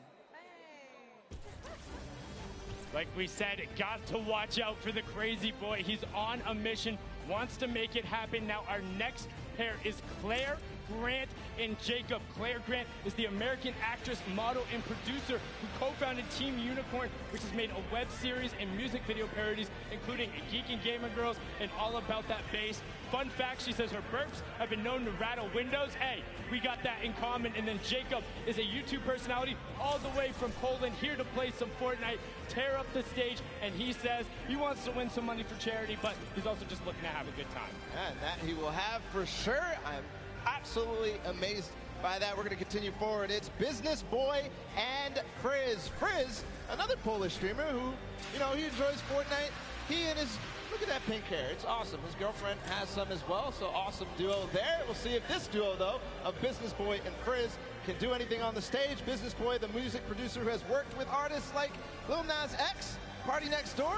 Like we said, got to watch out for the Crazy Boy. He's on a mission, wants to make it happen. Now our next pair is Claire Grant and Jacob. Claire Grant is the American actress, model, and producer who co-founded Team Unicorn, which has made a web series and music video parodies, including Geek and Gamer Girls and All About That Bass. Fun fact, she says her burps have been known to rattle windows. Hey, we got that in common. And then Jacob is a YouTube personality all the way from Poland, here to play some Fortnite, tear up the stage, and he says he wants to win some money for charity, but he's also just looking to have a good time. And that he will have for sure. I'm absolutely amazed by that. We're going to continue forward. It's Business Boy and Frizz. Frizz, another Polish streamer who, you know, he enjoys Fortnite. He and his, look at that pink hair. It's awesome. His girlfriend has some as well, so awesome duo there. We'll see if this duo, though, of Business Boy and Frizz can do anything on the stage. Business Boy, the music producer who has worked with artists like Lil Nas X, Party Next Door.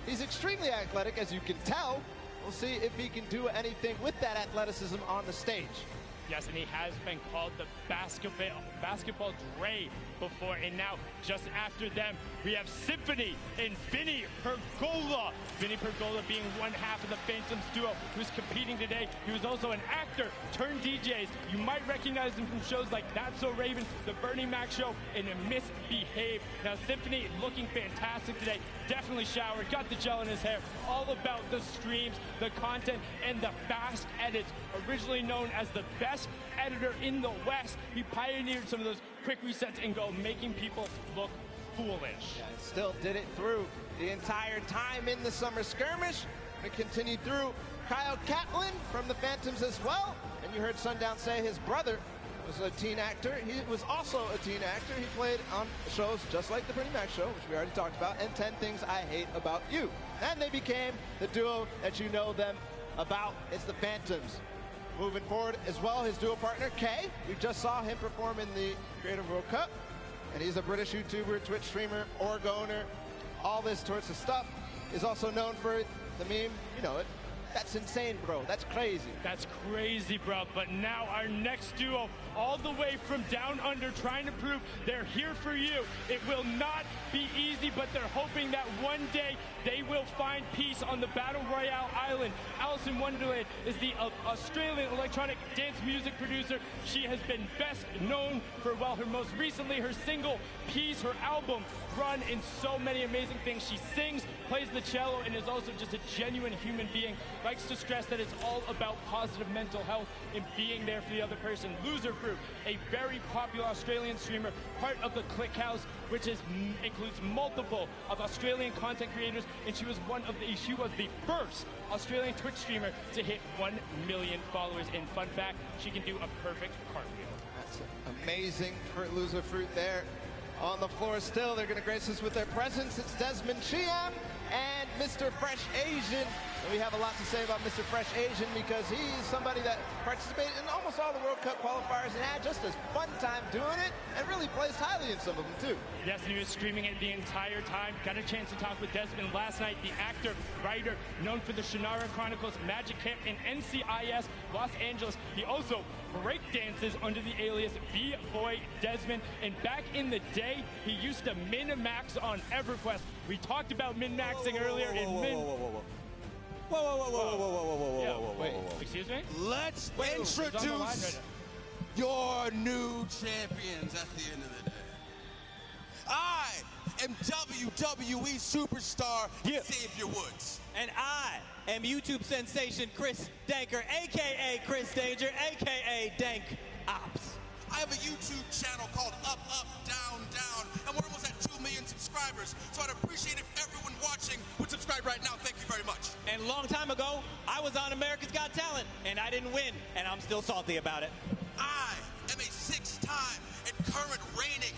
He's extremely athletic, as you can tell. We'll see if he can do anything with that athleticism on the stage. Yes, and he has been called the basketball Dre before, and now just after them, we have Symphony and Vinny Pergola. Vinny Pergola being one half of the Phantoms duo who's competing today. He was also an actor turned DJs. You might recognize him from shows like That's So Raven, The Bernie Mac Show, and Misbehave. Now, Symphony looking fantastic today. Definitely showered, got the gel in his hair. All about the streams, the content, and the fast edits. Originally known as the best editor in the West, he pioneered some of those quick resets and go, making people look foolish. Yeah, still did it through the entire time in the summer skirmish. And continued through Kyle Catlin from the Phantoms as well. And you heard Sundown say his brother was a teen actor. He was also a teen actor. He played on shows just like The Bernie Mac Show, which we already talked about, and 10 Things I Hate About You. And they became the duo that you know them about. It's the Phantoms. Moving forward as well, his duo partner, Kay. We just saw him perform in the Creative World Cup. And he's a British YouTuber, Twitch streamer, org owner, all this sorts of stuff. He's also known for the meme, you know it, That's insane, bro. That's crazy. That's crazy, bro. But now our next duo, all the way from down under, trying to prove they're here for you. It will not be easy, but they're hoping that one day they will find peace on the Battle Royale island. Alice in Wonderland is the Australian electronic dance music producer. She has been best known for, well, her most recently, her single Peace, her album Run, in so many amazing things. She sings, plays the cello, and is also just a genuine human being. Likes to stress that it's all about positive mental health and being there for the other person. Loser Fruit, a very popular Australian streamer, part of the Click House, which includes multiple of Australian content creators, and she was the first Australian Twitch streamer to hit 1 million followers. And fun fact, she can do a perfect cartwheel. That's amazing for Loser Fruit there. On the floor still, they're going to grace us with their presence. It's Desmond Chiam and Mr. Fresh Asian. And we have a lot to say about Mr. Fresh Asian because he's somebody that participated in almost all the World Cup qualifiers and had just a fun time doing it and really placed highly in some of them too. Yes, and he was streaming it the entire time. Got a chance to talk with Desmond last night, the actor, writer, known for the Shannara Chronicles, Magic Camp, and NCIS Los Angeles. He also breakdances under the alias B-Boy Desmond. And back in the day, he used to min-max on EverQuest. We talked about min-maxing earlier in min... Excuse me? Let's introduce your new champions at the end of the day. I am WWE superstar Xavier Woods. And I am YouTube sensation Chris Danker, a.k.a. Chris Danger, a.k.a. Dank Ops. I have a YouTube channel called Up, Up, Down, Down, and we're almost at 2 million subscribers, so I'd appreciate if everyone watching would subscribe right now. Thank you very much. And a long time ago, I was on America's Got Talent, and I didn't win, and I'm still salty about it. I am a 6-time and current reigning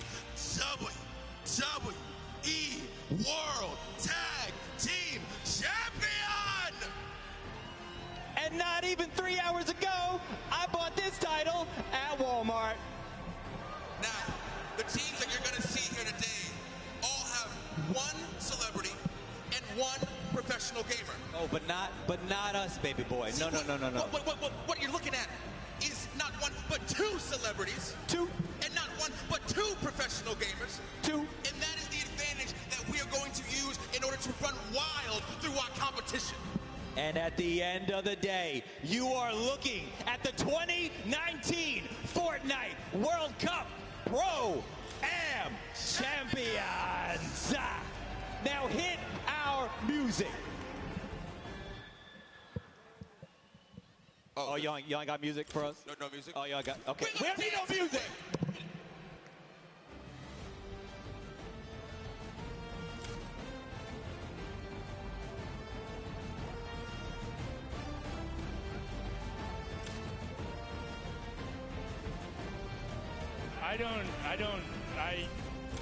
WWE World Tag Team Champion! And not even 3 hours ago, I bought this title at Walmart. Now, the teams that you're going to see here today all have one celebrity and one professional gamer. Oh, but not us, baby boy. See, no. What you're looking at is not one, but two celebrities. Two. And not one, but two professional gamers. Two. And that is the advantage that we are going to use in order to run wild through our competition. And at the end of the day, you are looking at the 2019 Fortnite World Cup Pro-Am Champions. Now hit our music. Oh, y'all ain't got music for us? No music? Oh, y'all got, okay. We don't need no music.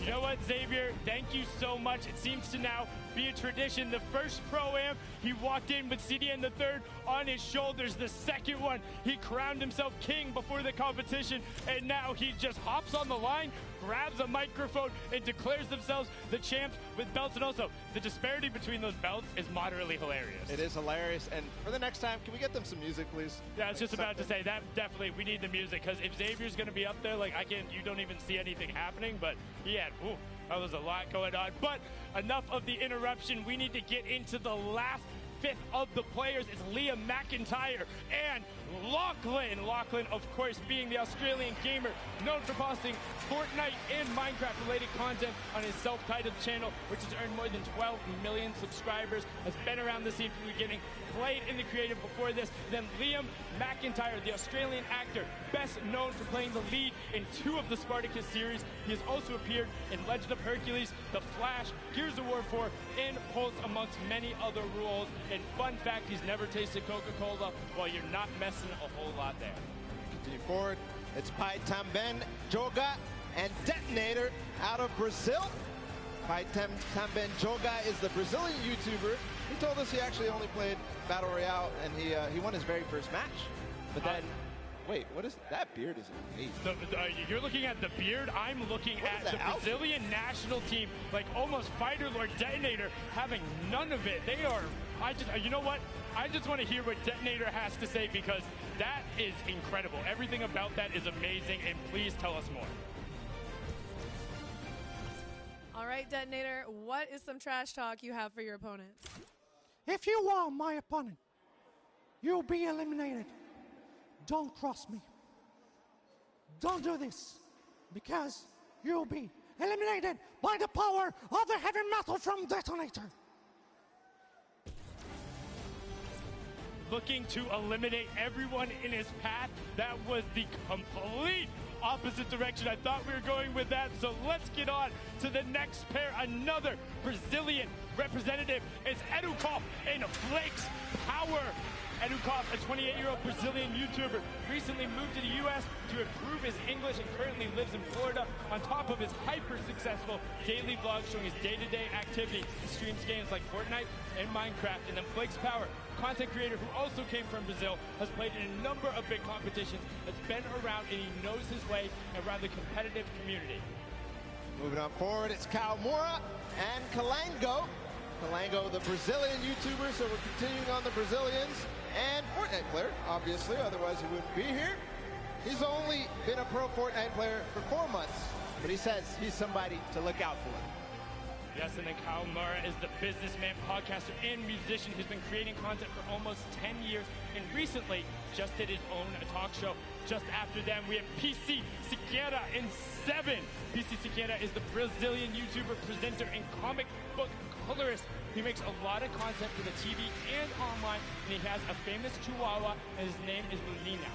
You know what, Xavier? Thank you so much. It seems to now be a tradition. The first Pro-Am, he walked in with CDN the third on his shoulders. The second one, he crowned himself king before the competition, and now he just hops on the line, grabs a microphone, and declares themselves the champs with belts. And also, the disparity between those belts is moderately hilarious. It is hilarious. And for the next time, can we get them some music, please? Yeah, I was just about to say that definitely we need the music, because if Xavier's going to be up there, like you don't even see anything happening, but he had, that was a lot going on. But enough of the interruption. We need to get into the last fifth of the players. It's Liam McIntyre and Lachlan. Lachlan, of course, being the Australian gamer known for posting Fortnite and Minecraft-related content on his self-titled channel, which has earned more than 12 million subscribers, has been around the scene from the beginning, played in the creative before this. Then Liam McIntyre, the Australian actor, best known for playing the lead in 2 of the Spartacus series. He has also appeared in Legend of Hercules, The Flash, Gears of War 4, and Pulse, amongst many other roles. And fun fact, he's never tasted Coca-Cola. Well, you're not messing a whole lot there. Continue forward. It's Pai Tamben Joga and Detonator out of Brazil. Pai Tamben Joga is the Brazilian YouTuber. He told us he actually only played Battle Royale, and he won his very first match. But then Wait, what is that beard? Is amazing. You're looking at the beard. I'm looking at the Brazilian national team, like almost Fighter Lord Detonator, having none of it. They are. You know what? I just want to hear what Detonator has to say because that is incredible. Everything about that is amazing, and please tell us more. All right, Detonator, what is some trash talk you have for your opponents? If you are my opponent, you'll be eliminated. Don't cross me. Don't do this, because you'll be eliminated by the power of the heavy metal from Detonator. Looking to eliminate everyone in his path. That was the complete opposite direction I thought we were going with that. So let's get on to the next pair. Another Brazilian representative is Edukov in Flakes Power. Edukov, a 28-year-old Brazilian YouTuber, recently moved to the U.S. to improve his English and currently lives in Florida. On top of his hyper-successful daily vlog showing his day-to-day activity, he streams games like Fortnite and Minecraft. And then Flakes Power, content creator who also came from Brazil, has played in a number of big competitions, has been around, and he knows his way around the competitive community. Moving on forward, it's Kaomura and Kalango. Kalango, the Brazilian YouTuber, so we're continuing on the Brazilians. And Fortnite player, obviously, otherwise he wouldn't be here. He's only been a pro Fortnite player for 4 months, but he says he's somebody to look out for. Yes, and then Kyle Murrah is the businessman, podcaster, and musician who's been creating content for almost 10 years, and recently just did his own talk show. Just after them, we have PC Siqueira in 7. PC Siqueira is the Brazilian YouTuber, presenter, and comic book colorist. He makes a lot of content for the TV and online, and he has a famous chihuahua, and his name is Lunina.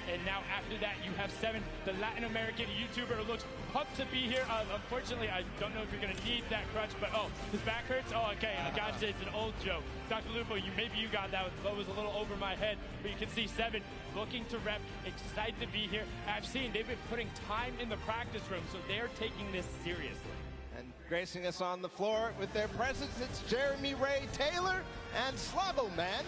And now after that, you have 7, the Latin American YouTuber who looks pumped to be here. Unfortunately, I don't know if you're going to need that crutch, but his back hurts? Oh, okay, I got you. It's an old joke. Dr. Lupo, maybe you got that. That was a little over my head, but you can see 7 looking to rep, excited to be here. I've seen they've been putting time in the practice room, so they're taking this seriously. And gracing us on the floor with their presence, it's Jeremy Ray Taylor and Slavo Man.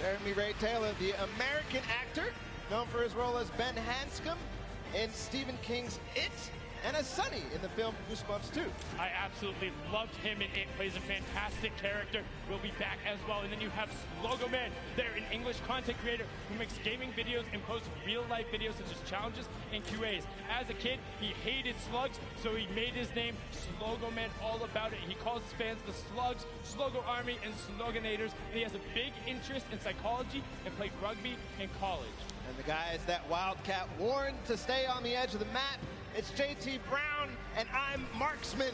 Jeremy Ray Taylor, the American actor, known for his role as Ben Hanscom in Stephen King's It, and as Sonny in the film Goosebumps 2. I absolutely loved him in It. Plays a fantastic character. Will be back as well. And then you have Slogo Man. They're an English content creator who makes gaming videos and posts real-life videos such as challenges and QAs. As a kid, he hated slugs, so he made his name Slogo Man all about it. He calls his fans the Slugs, Slogo Army, and Sloganators. And he has a big interest in psychology and played rugby in college. And the guys that Wildcat warned to stay on the edge of the map, it's JT Brown, and I'm Marksman.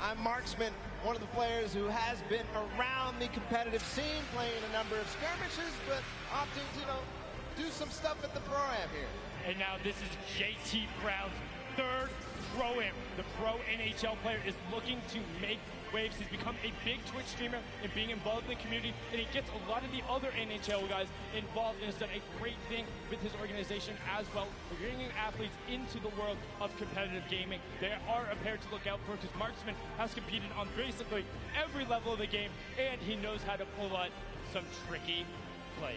I'm Marksman, one of the players who has been around the competitive scene, playing a number of skirmishes, but opting to, do some stuff at the Pro-Am here. And now this is JT Brown's 3rd Pro-Am. The pro NHL player is looking to make waves. He's become a big Twitch streamer and being involved in the community, and he gets a lot of the other NHL guys involved and has done a great thing with his organization as well, bringing athletes into the world of competitive gaming. They are a pair to look out for because Marksman has competed on basically every level of the game, and he knows how to pull out some tricky plays.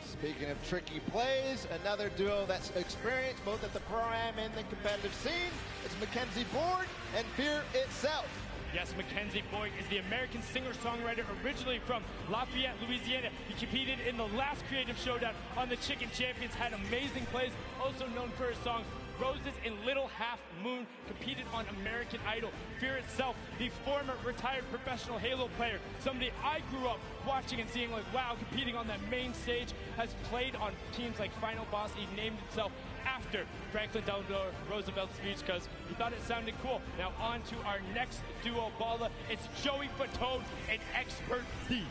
Speaking of tricky plays, another duo that's experienced both at the Pro-Am and the competitive scene, it's Mackenzie Borg and Fear Itself. Yes, Mackenzie Boyd is the American singer-songwriter originally from Lafayette, Louisiana. He competed in the last Creative Showdown on the Chicken Champions, had amazing plays, also known for his songs Roses and Little Half Moon, competed on American Idol. Fear Itself, the former retired professional Halo player, somebody I grew up watching and seeing like, wow, competing on that main stage, has played on teams like Final Boss. He named himself after Franklin Delano Roosevelt's speech because he thought it sounded cool. Now on to our next duo baller. It's Joey Fatone, an expert thief.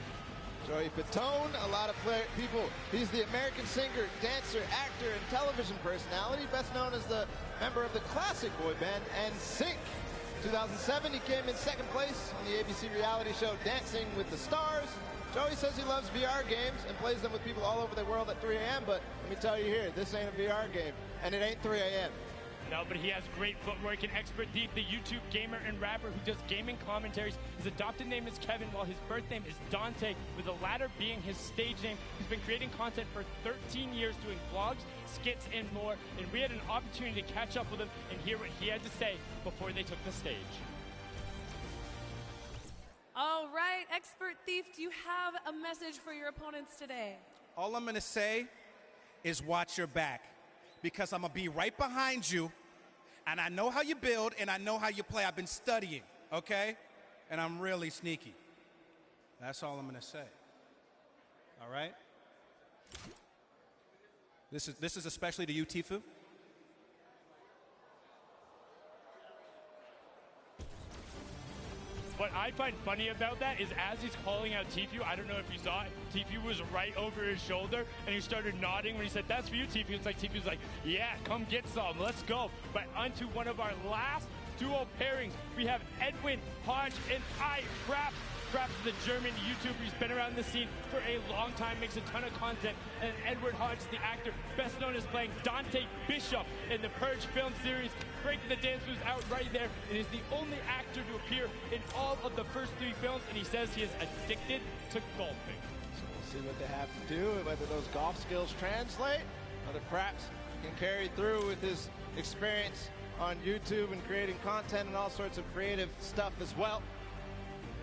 Joey Fatone, a lot of people. He's the American singer, dancer, actor, and television personality, best known as the member of the classic boy band NSYNC. 2007, he came in 2nd place on the ABC reality show Dancing with the Stars. Joey says he loves VR games and plays them with people all over the world at 3 a.m., but let me tell you here, this ain't a VR game, and it ain't 3 a.m. No, but he has great footwork. An expert thief, the YouTube gamer and rapper who does gaming commentaries. His adopted name is Kevin, while his birth name is Dante, with the latter being his stage name. He's been creating content for 13 years, doing vlogs, skits, and more. And we had an opportunity to catch up with him and hear what he had to say before they took the stage. All right, expert thief, do you have a message for your opponents today? All I'm going to say is watch your back, because I'm going to be right behind you, and I know how you build, and I know how you play. I've been studying, okay? And I'm really sneaky. That's all I'm going to say. All right? This is especially to you, Tifu. What I find funny about that is as he's calling out Tfue, I don't know if you saw it, Tfue was right over his shoulder and he started nodding when he said, "That's for you, Tfue." It's like Tfue's like, "Yeah, come get some, let's go." But onto one of our last duo pairings, we have Edwin Hodge and Fraps. Fraps is the German YouTuber. He's been around the scene for a long time, makes a ton of content. And Edward Hodge, the actor, best known as playing Dante Bishop in the Purge film series. Breaking the Dance moves out right there, and is the only actor to appear in all of the first 3 films, and he says he is addicted to golfing. So we'll see what they have to do, and whether those golf skills translate, whether Fraps can carry through with his experience on YouTube and creating content and all sorts of creative stuff as well.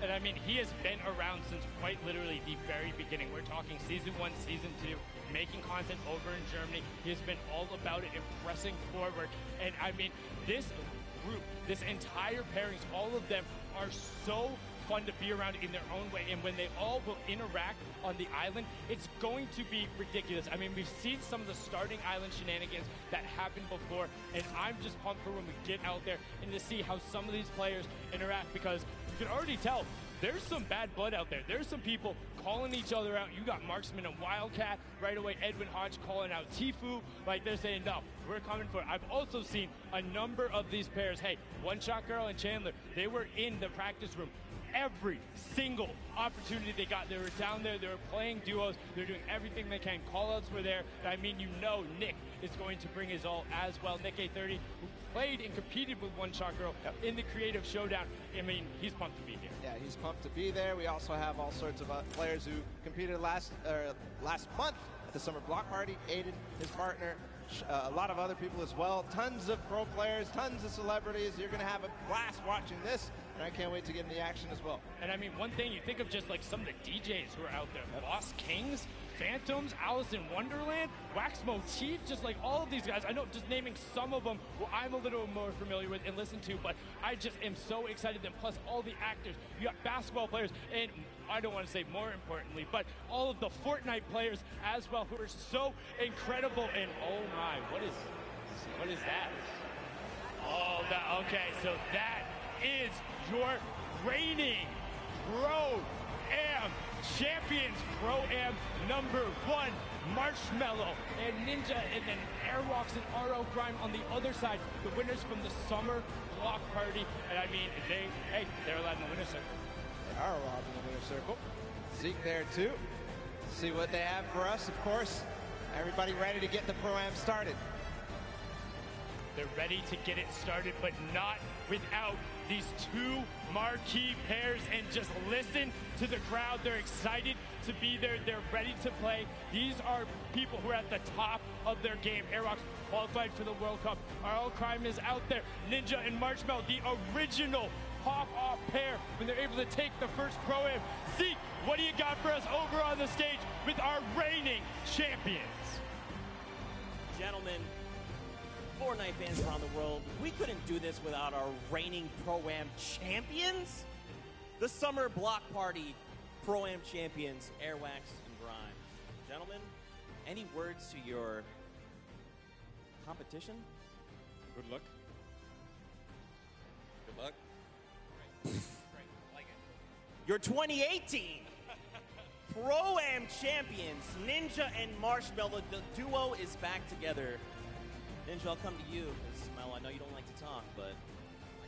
And I mean, he has been around since quite literally the very beginning. We're talking season 1, season 2, making content over in Germany. He has been all about it and pressing forward. And I mean, this group, this entire pairings, all of them are so fun to be around in their own way. And when they all will interact on the island, it's going to be ridiculous. I mean, we've seen some of the starting island shenanigans that happened before, and I'm just pumped for when we get out there and to see how some of these players interact, because you can already tell there's some bad blood out there. There's some people calling each other out. You got Marksman and Wildcat right away. Edwin Hodge calling out Tfue. Like, they're saying, no, we're coming for it. I've also seen a number of these pairs. Hey, One Shot Girl and Chandler, they were in the practice room every single opportunity they got. They were down there, they were playing duos, they're doing everything they can. Call-outs were there. I mean, you know Nick is going to bring his all as well. Nick A30, who played and competed with One Shot Girl in the Creative Showdown. I mean, he's pumped to be here. Yeah, he's pumped to be there. We also have all sorts of players who competed last month at the Summer Block Party. Aiden, his partner, a lot of other people as well. Tons of pro players, tons of celebrities. You're going to have a blast watching this, and I can't wait to get in the action as well. And I mean, one thing, you think of just like some of the DJs who are out there. Lost Kings, Phantoms, Alice in Wonderland, Wax Motif, just like all of these guys. I know, just naming some of them who I'm a little more familiar with and listen to, but I just am so excited. And plus all the actors, you got basketball players, and I don't want to say more importantly, but all of the Fortnite players as well, who are so incredible. And oh my, what is that? Oh, okay, so that is your reigning Pro-Am Champions. Pro-Am number 1, Marshmallow and Ninja, and then Airwalks and RO Crime on the other side, the winners from the Summer Block Party. And I mean, they're allowed in the winner's circle. They are allowed in the winner's circle. Zeke there too. See what they have for us, of course. Everybody ready to get the Pro-Am started. They're ready to get it started, but not without these 2 marquee pairs. And just listen to the crowd. They're excited to be there. They're ready to play. These are people who are at the top of their game. Airwalks qualified for the World Cup. RL Crime is out there. Ninja and Marshmallow, the original hop-off pair when they're able to take the first Pro-Am. Zeke, what do you got for us over on the stage with our reigning champions? Gentlemen, Fortnite fans around the world, we couldn't do this without our reigning Pro-Am champions. The Summer Block Party Pro-Am champions, Airwax and Grime. Gentlemen, any words to your competition? Good luck. Good luck. Your 2018 Pro-Am champions, Ninja and Marshmallow. The duo is back together. Ninja, I'll come to you, because Mel, I know you don't like to talk, but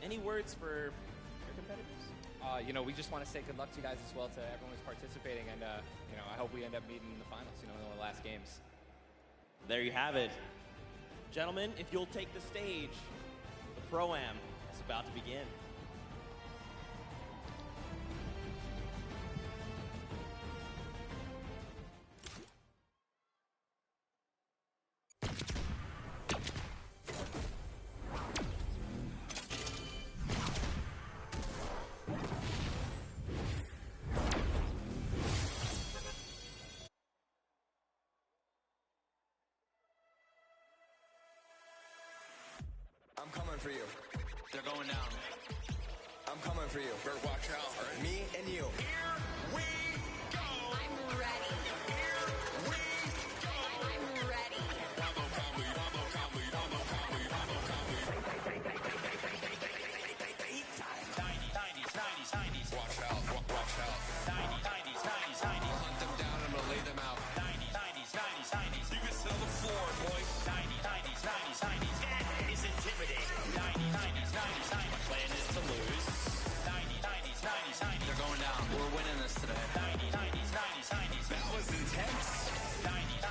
any words for your competitors? We just want to say good luck to you guys as well, to everyone who's participating, and I hope we end up meeting in the finals, in the last games. There you have it. Gentlemen, if you'll take the stage, the Pro-Am is about to begin. I'm coming for you. They're going down. I'm coming for you. Better watch out. Right? Me and you. Here we go. I'm ready. Here we go. I'm ready. Bravo comedy, bravo comedy, bravo comedy, bravo comedy. 90s. Watch out, watch out. 90s. Hunt them down, I'm gonna lay them out. 90s. You can sell the floor, boys. 90s. Is intimidating. 90s. My plan is to lose. 90s. They're going down. We're winning this today. 90s. That was intense. 90s.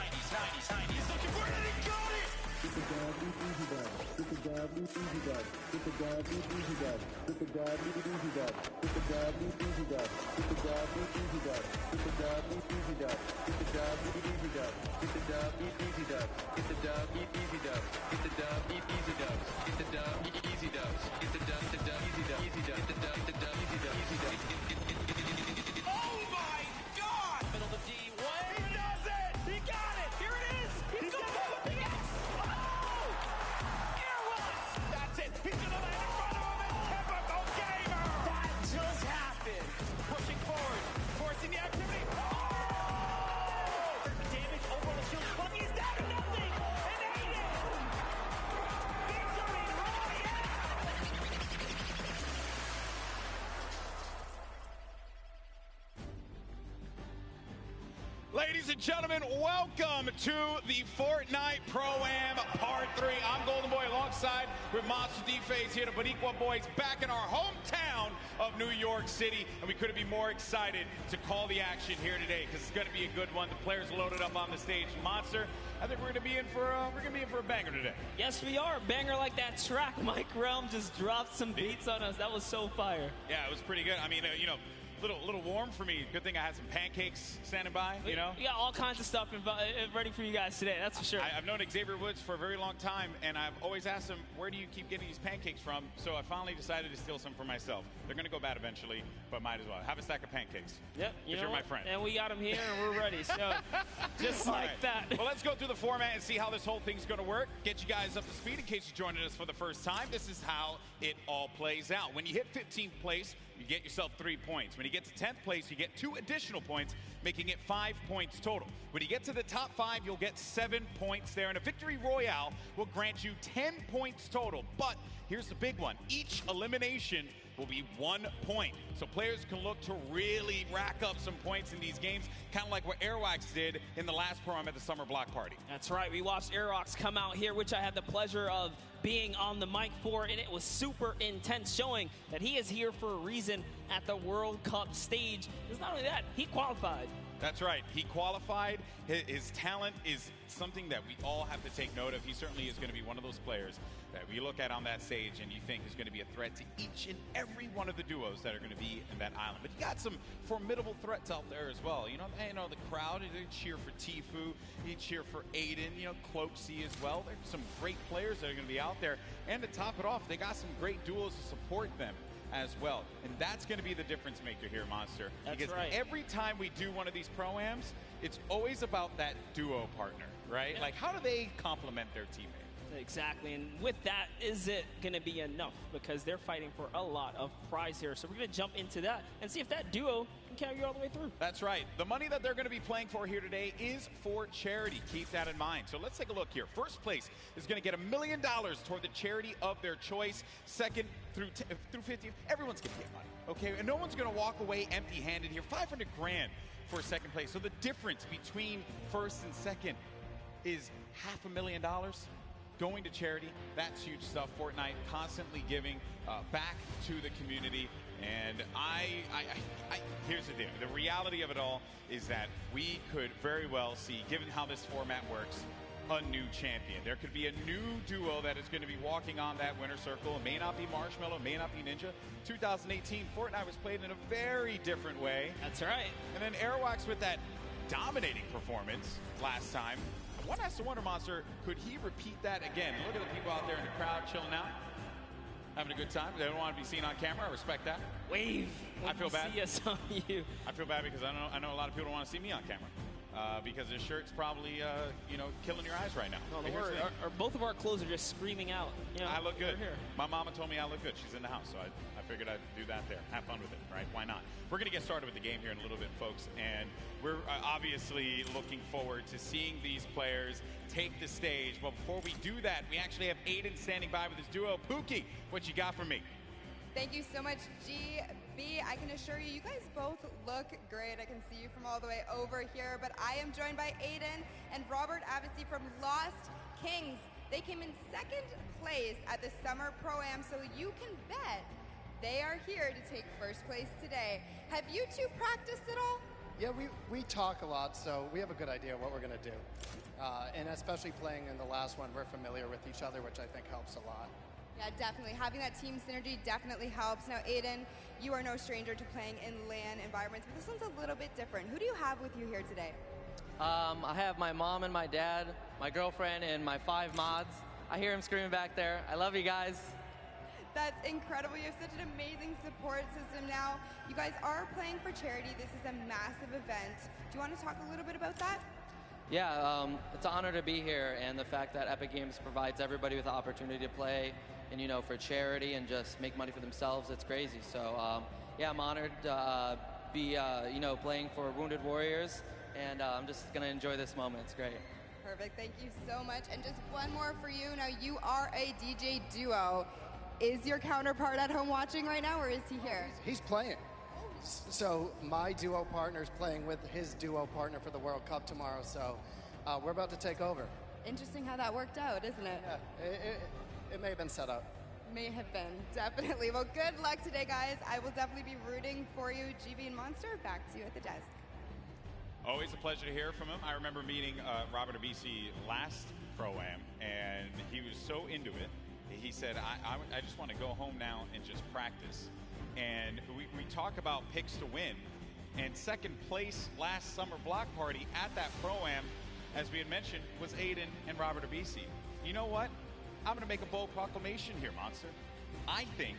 He's looking for it and he got it. Get the dab, easy dab. Get the dab, easy dab. Get the dab, easy dab. Get the dab, easy dab. Get the dab, easy dab. Get the dab, easy dab. Get the dab, easy dab. Get the dab, easy dab. Get the dab, easy dab. Get the dab, easy dab. Get the dab, easy dab. Get the dab, easy dab. Get the dab, easy dab. Easy dab. Get the dab, easy dab. Easy dab. Oh my God! Middle of the D. What? He does it! He got it! Here it is! He's going! Yes! Oh! Air once! That's it! He's gonna land in front of him and typical gamer! That just happened! Pushing forward, forcing the activity. Oh! Damage over the shield. But he's down to nothing! And Aiden! Victory Royale! Ladies and gentlemen, welcome to the Fortnite Pro-Am Part 3. I'm Golden Boy alongside with Monster D-Phase here, the Boricua boys back in our hometown of New York City. And we couldn't be more excited to call the action here today because it's going to be a good one. The players loaded up on the stage. Monster, I think we're going to be in for a banger today. Yes, we are. Banger like that track. Mike Realm just dropped some beats on us. That was so fire. Yeah, it was pretty good. I mean, little warm for me. Good thing I had some pancakes standing by, you know? We got all kinds of stuff ready for you guys today, that's for sure. I've known Xavier Woods for a very long time, and I've always asked him, where do you keep getting these pancakes from? So I finally decided to steal some for myself. They're going to go bad eventually, but might as well. Have a stack of pancakes. Yep. Because you're my friend. And we got them here, and we're ready. So, just All like right. that. Well, let's go through the format and see how this whole thing's going to work. Get you guys up to speed in case you're joining us for the first time. This is how it all plays out. When you hit 15th place, you get yourself 3 points. When you get to 10th place, you get 2 additional points, making it 5 points total. When you get to the top 5, you'll get 7 points there, and a victory royale will grant you 10 points total. But here's the big one. Each elimination will be 1 point. So players can look to really rack up some points in these games, kind of like what Airwax did in the last program at the Summer Block Party. That's right. We watched Airwax come out here, which I had the pleasure of being on the mic for, and it was super intense, showing that he is here for a reason at the World Cup stage. It's not only that, he qualified. That's right. He qualified. His talent is something that we all have to take note of. He certainly is going to be one of those players that we look at on that stage and you think is going to be a threat to each and every one of the duos that are going to be in that island. But you got some formidable threats out there as well. You know the crowd, they cheer for Tfue, they cheer for Aiden, Cloaksy as well. There's some great players that are going to be out there. And to top it off, they got some great duos to support them as well. And that's going to be the difference maker here, Monster. That's because right. every time we do one of these Pro-Ams, it's always about that duo partner, right? Yeah. Like, how do they complement their teammate? Exactly, and with that, is it going to be enough? Because they're fighting for a lot of prize here. So we're going to jump into that and see if that duo can carry you all the way through. That's right. The money that they're going to be playing for here today is for charity. Keep that in mind. So let's take a look here. First place is going to get $1 million toward the charity of their choice. Second through 50, everyone's going to get money, okay? And no one's going to walk away empty-handed here. 500 grand for second place. So the difference between first and second is $500,000 going to charity. That's huge stuff. Fortnite constantly giving back to the community. And here's the deal. The reality of it all is that we could very well see, given how this format works, a new champion. There could be a new duo that is going to be walking on that winner circle. It may not be Marshmello, it may not be Ninja. 2018, Fortnite was played in a very different way. That's right. And then Airwax with that dominating performance last time. One has to wonder, Monster, could he repeat that again? Look at the people out there in the crowd chilling out, having a good time. They don't want to be seen on camera. I respect that. Wave. I feel bad. See us on you. I feel bad because I know a lot of people don't want to see me on camera. Because his shirt's probably, killing your eyes right now. No, don't worry. Both of our clothes are just screaming out. You know, I look good. Here. My mama told me I look good. She's in the house, so I figured I'd do that there. Have fun with it, right? Why not? We're going to get started with the game here in a little bit, folks, and we're obviously looking forward to seeing these players take the stage. But before we do that, we actually have Aiden standing by with his duo. Pookie, what you got for me? Thank you so much, GB. I can assure you, you guys both look great. I can see you from all the way over here, but I am joined by Aiden and Robert Abassi from Lost Kings. They came in second place at the Summer Pro-Am, so you can bet they are here to take first place today. Have you two practiced at all? Yeah, we talk a lot, so we have a good idea what we're going to do. And especially playing in the last one, we're familiar with each other, which I think helps a lot. Yeah, definitely. Having that team synergy definitely helps. Now, Aiden, you are no stranger to playing in LAN environments, but this one's a little bit different. Who do you have with you here today? I have my mom and my dad, my girlfriend, and my 5 mods. I hear them screaming back there. I love you guys. That's incredible. You have such an amazing support system now. You guys are playing for charity. This is a massive event. Do you want to talk a little bit about that? Yeah, it's an honor to be here, and the fact that Epic Games provides everybody with the opportunity to play and, for charity and just make money for themselves, it's crazy. So, yeah, I'm honored to be, playing for Wounded Warriors, and I'm just going to enjoy this moment. It's great. Perfect. Thank you so much. And just one more for you. Now, you are a DJ duo. Is your counterpart at home watching right now, or is he here? He's playing. So my duo partner's playing with his duo partner for the World Cup tomorrow, so we're about to take over. Interesting how that worked out, isn't it? Yeah, it may have been set up. May have been, definitely. Well, good luck today, guys. I will definitely be rooting for you. GB and Monster, back to you at the desk. Always a pleasure to hear from him. I remember meeting Robert Abassi last Pro-Am, and he was so into it. He said, I just want to go home now and just practice. And we talk about picks to win. And second place last summer block party at that Pro-Am, as we had mentioned, was Aiden and Robert Abassi. You know what? I'm going to make a bold proclamation here, Monster. I think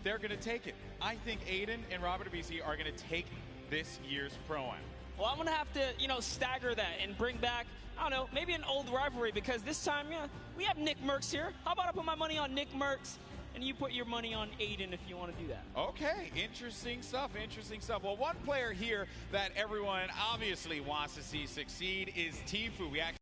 they're going to take it. I think Aiden and Robert Abassi are going to take this year's Pro-Am. Well, I'm going to have to, stagger that and bring back, I don't know, maybe an old rivalry, because this time, we have Nick Merckx here. How about I put my money on Nick Merckx, and you put your money on Aiden if you want to do that? Okay, interesting stuff, interesting stuff. Well, one player here that everyone obviously wants to see succeed is Tfue. We actually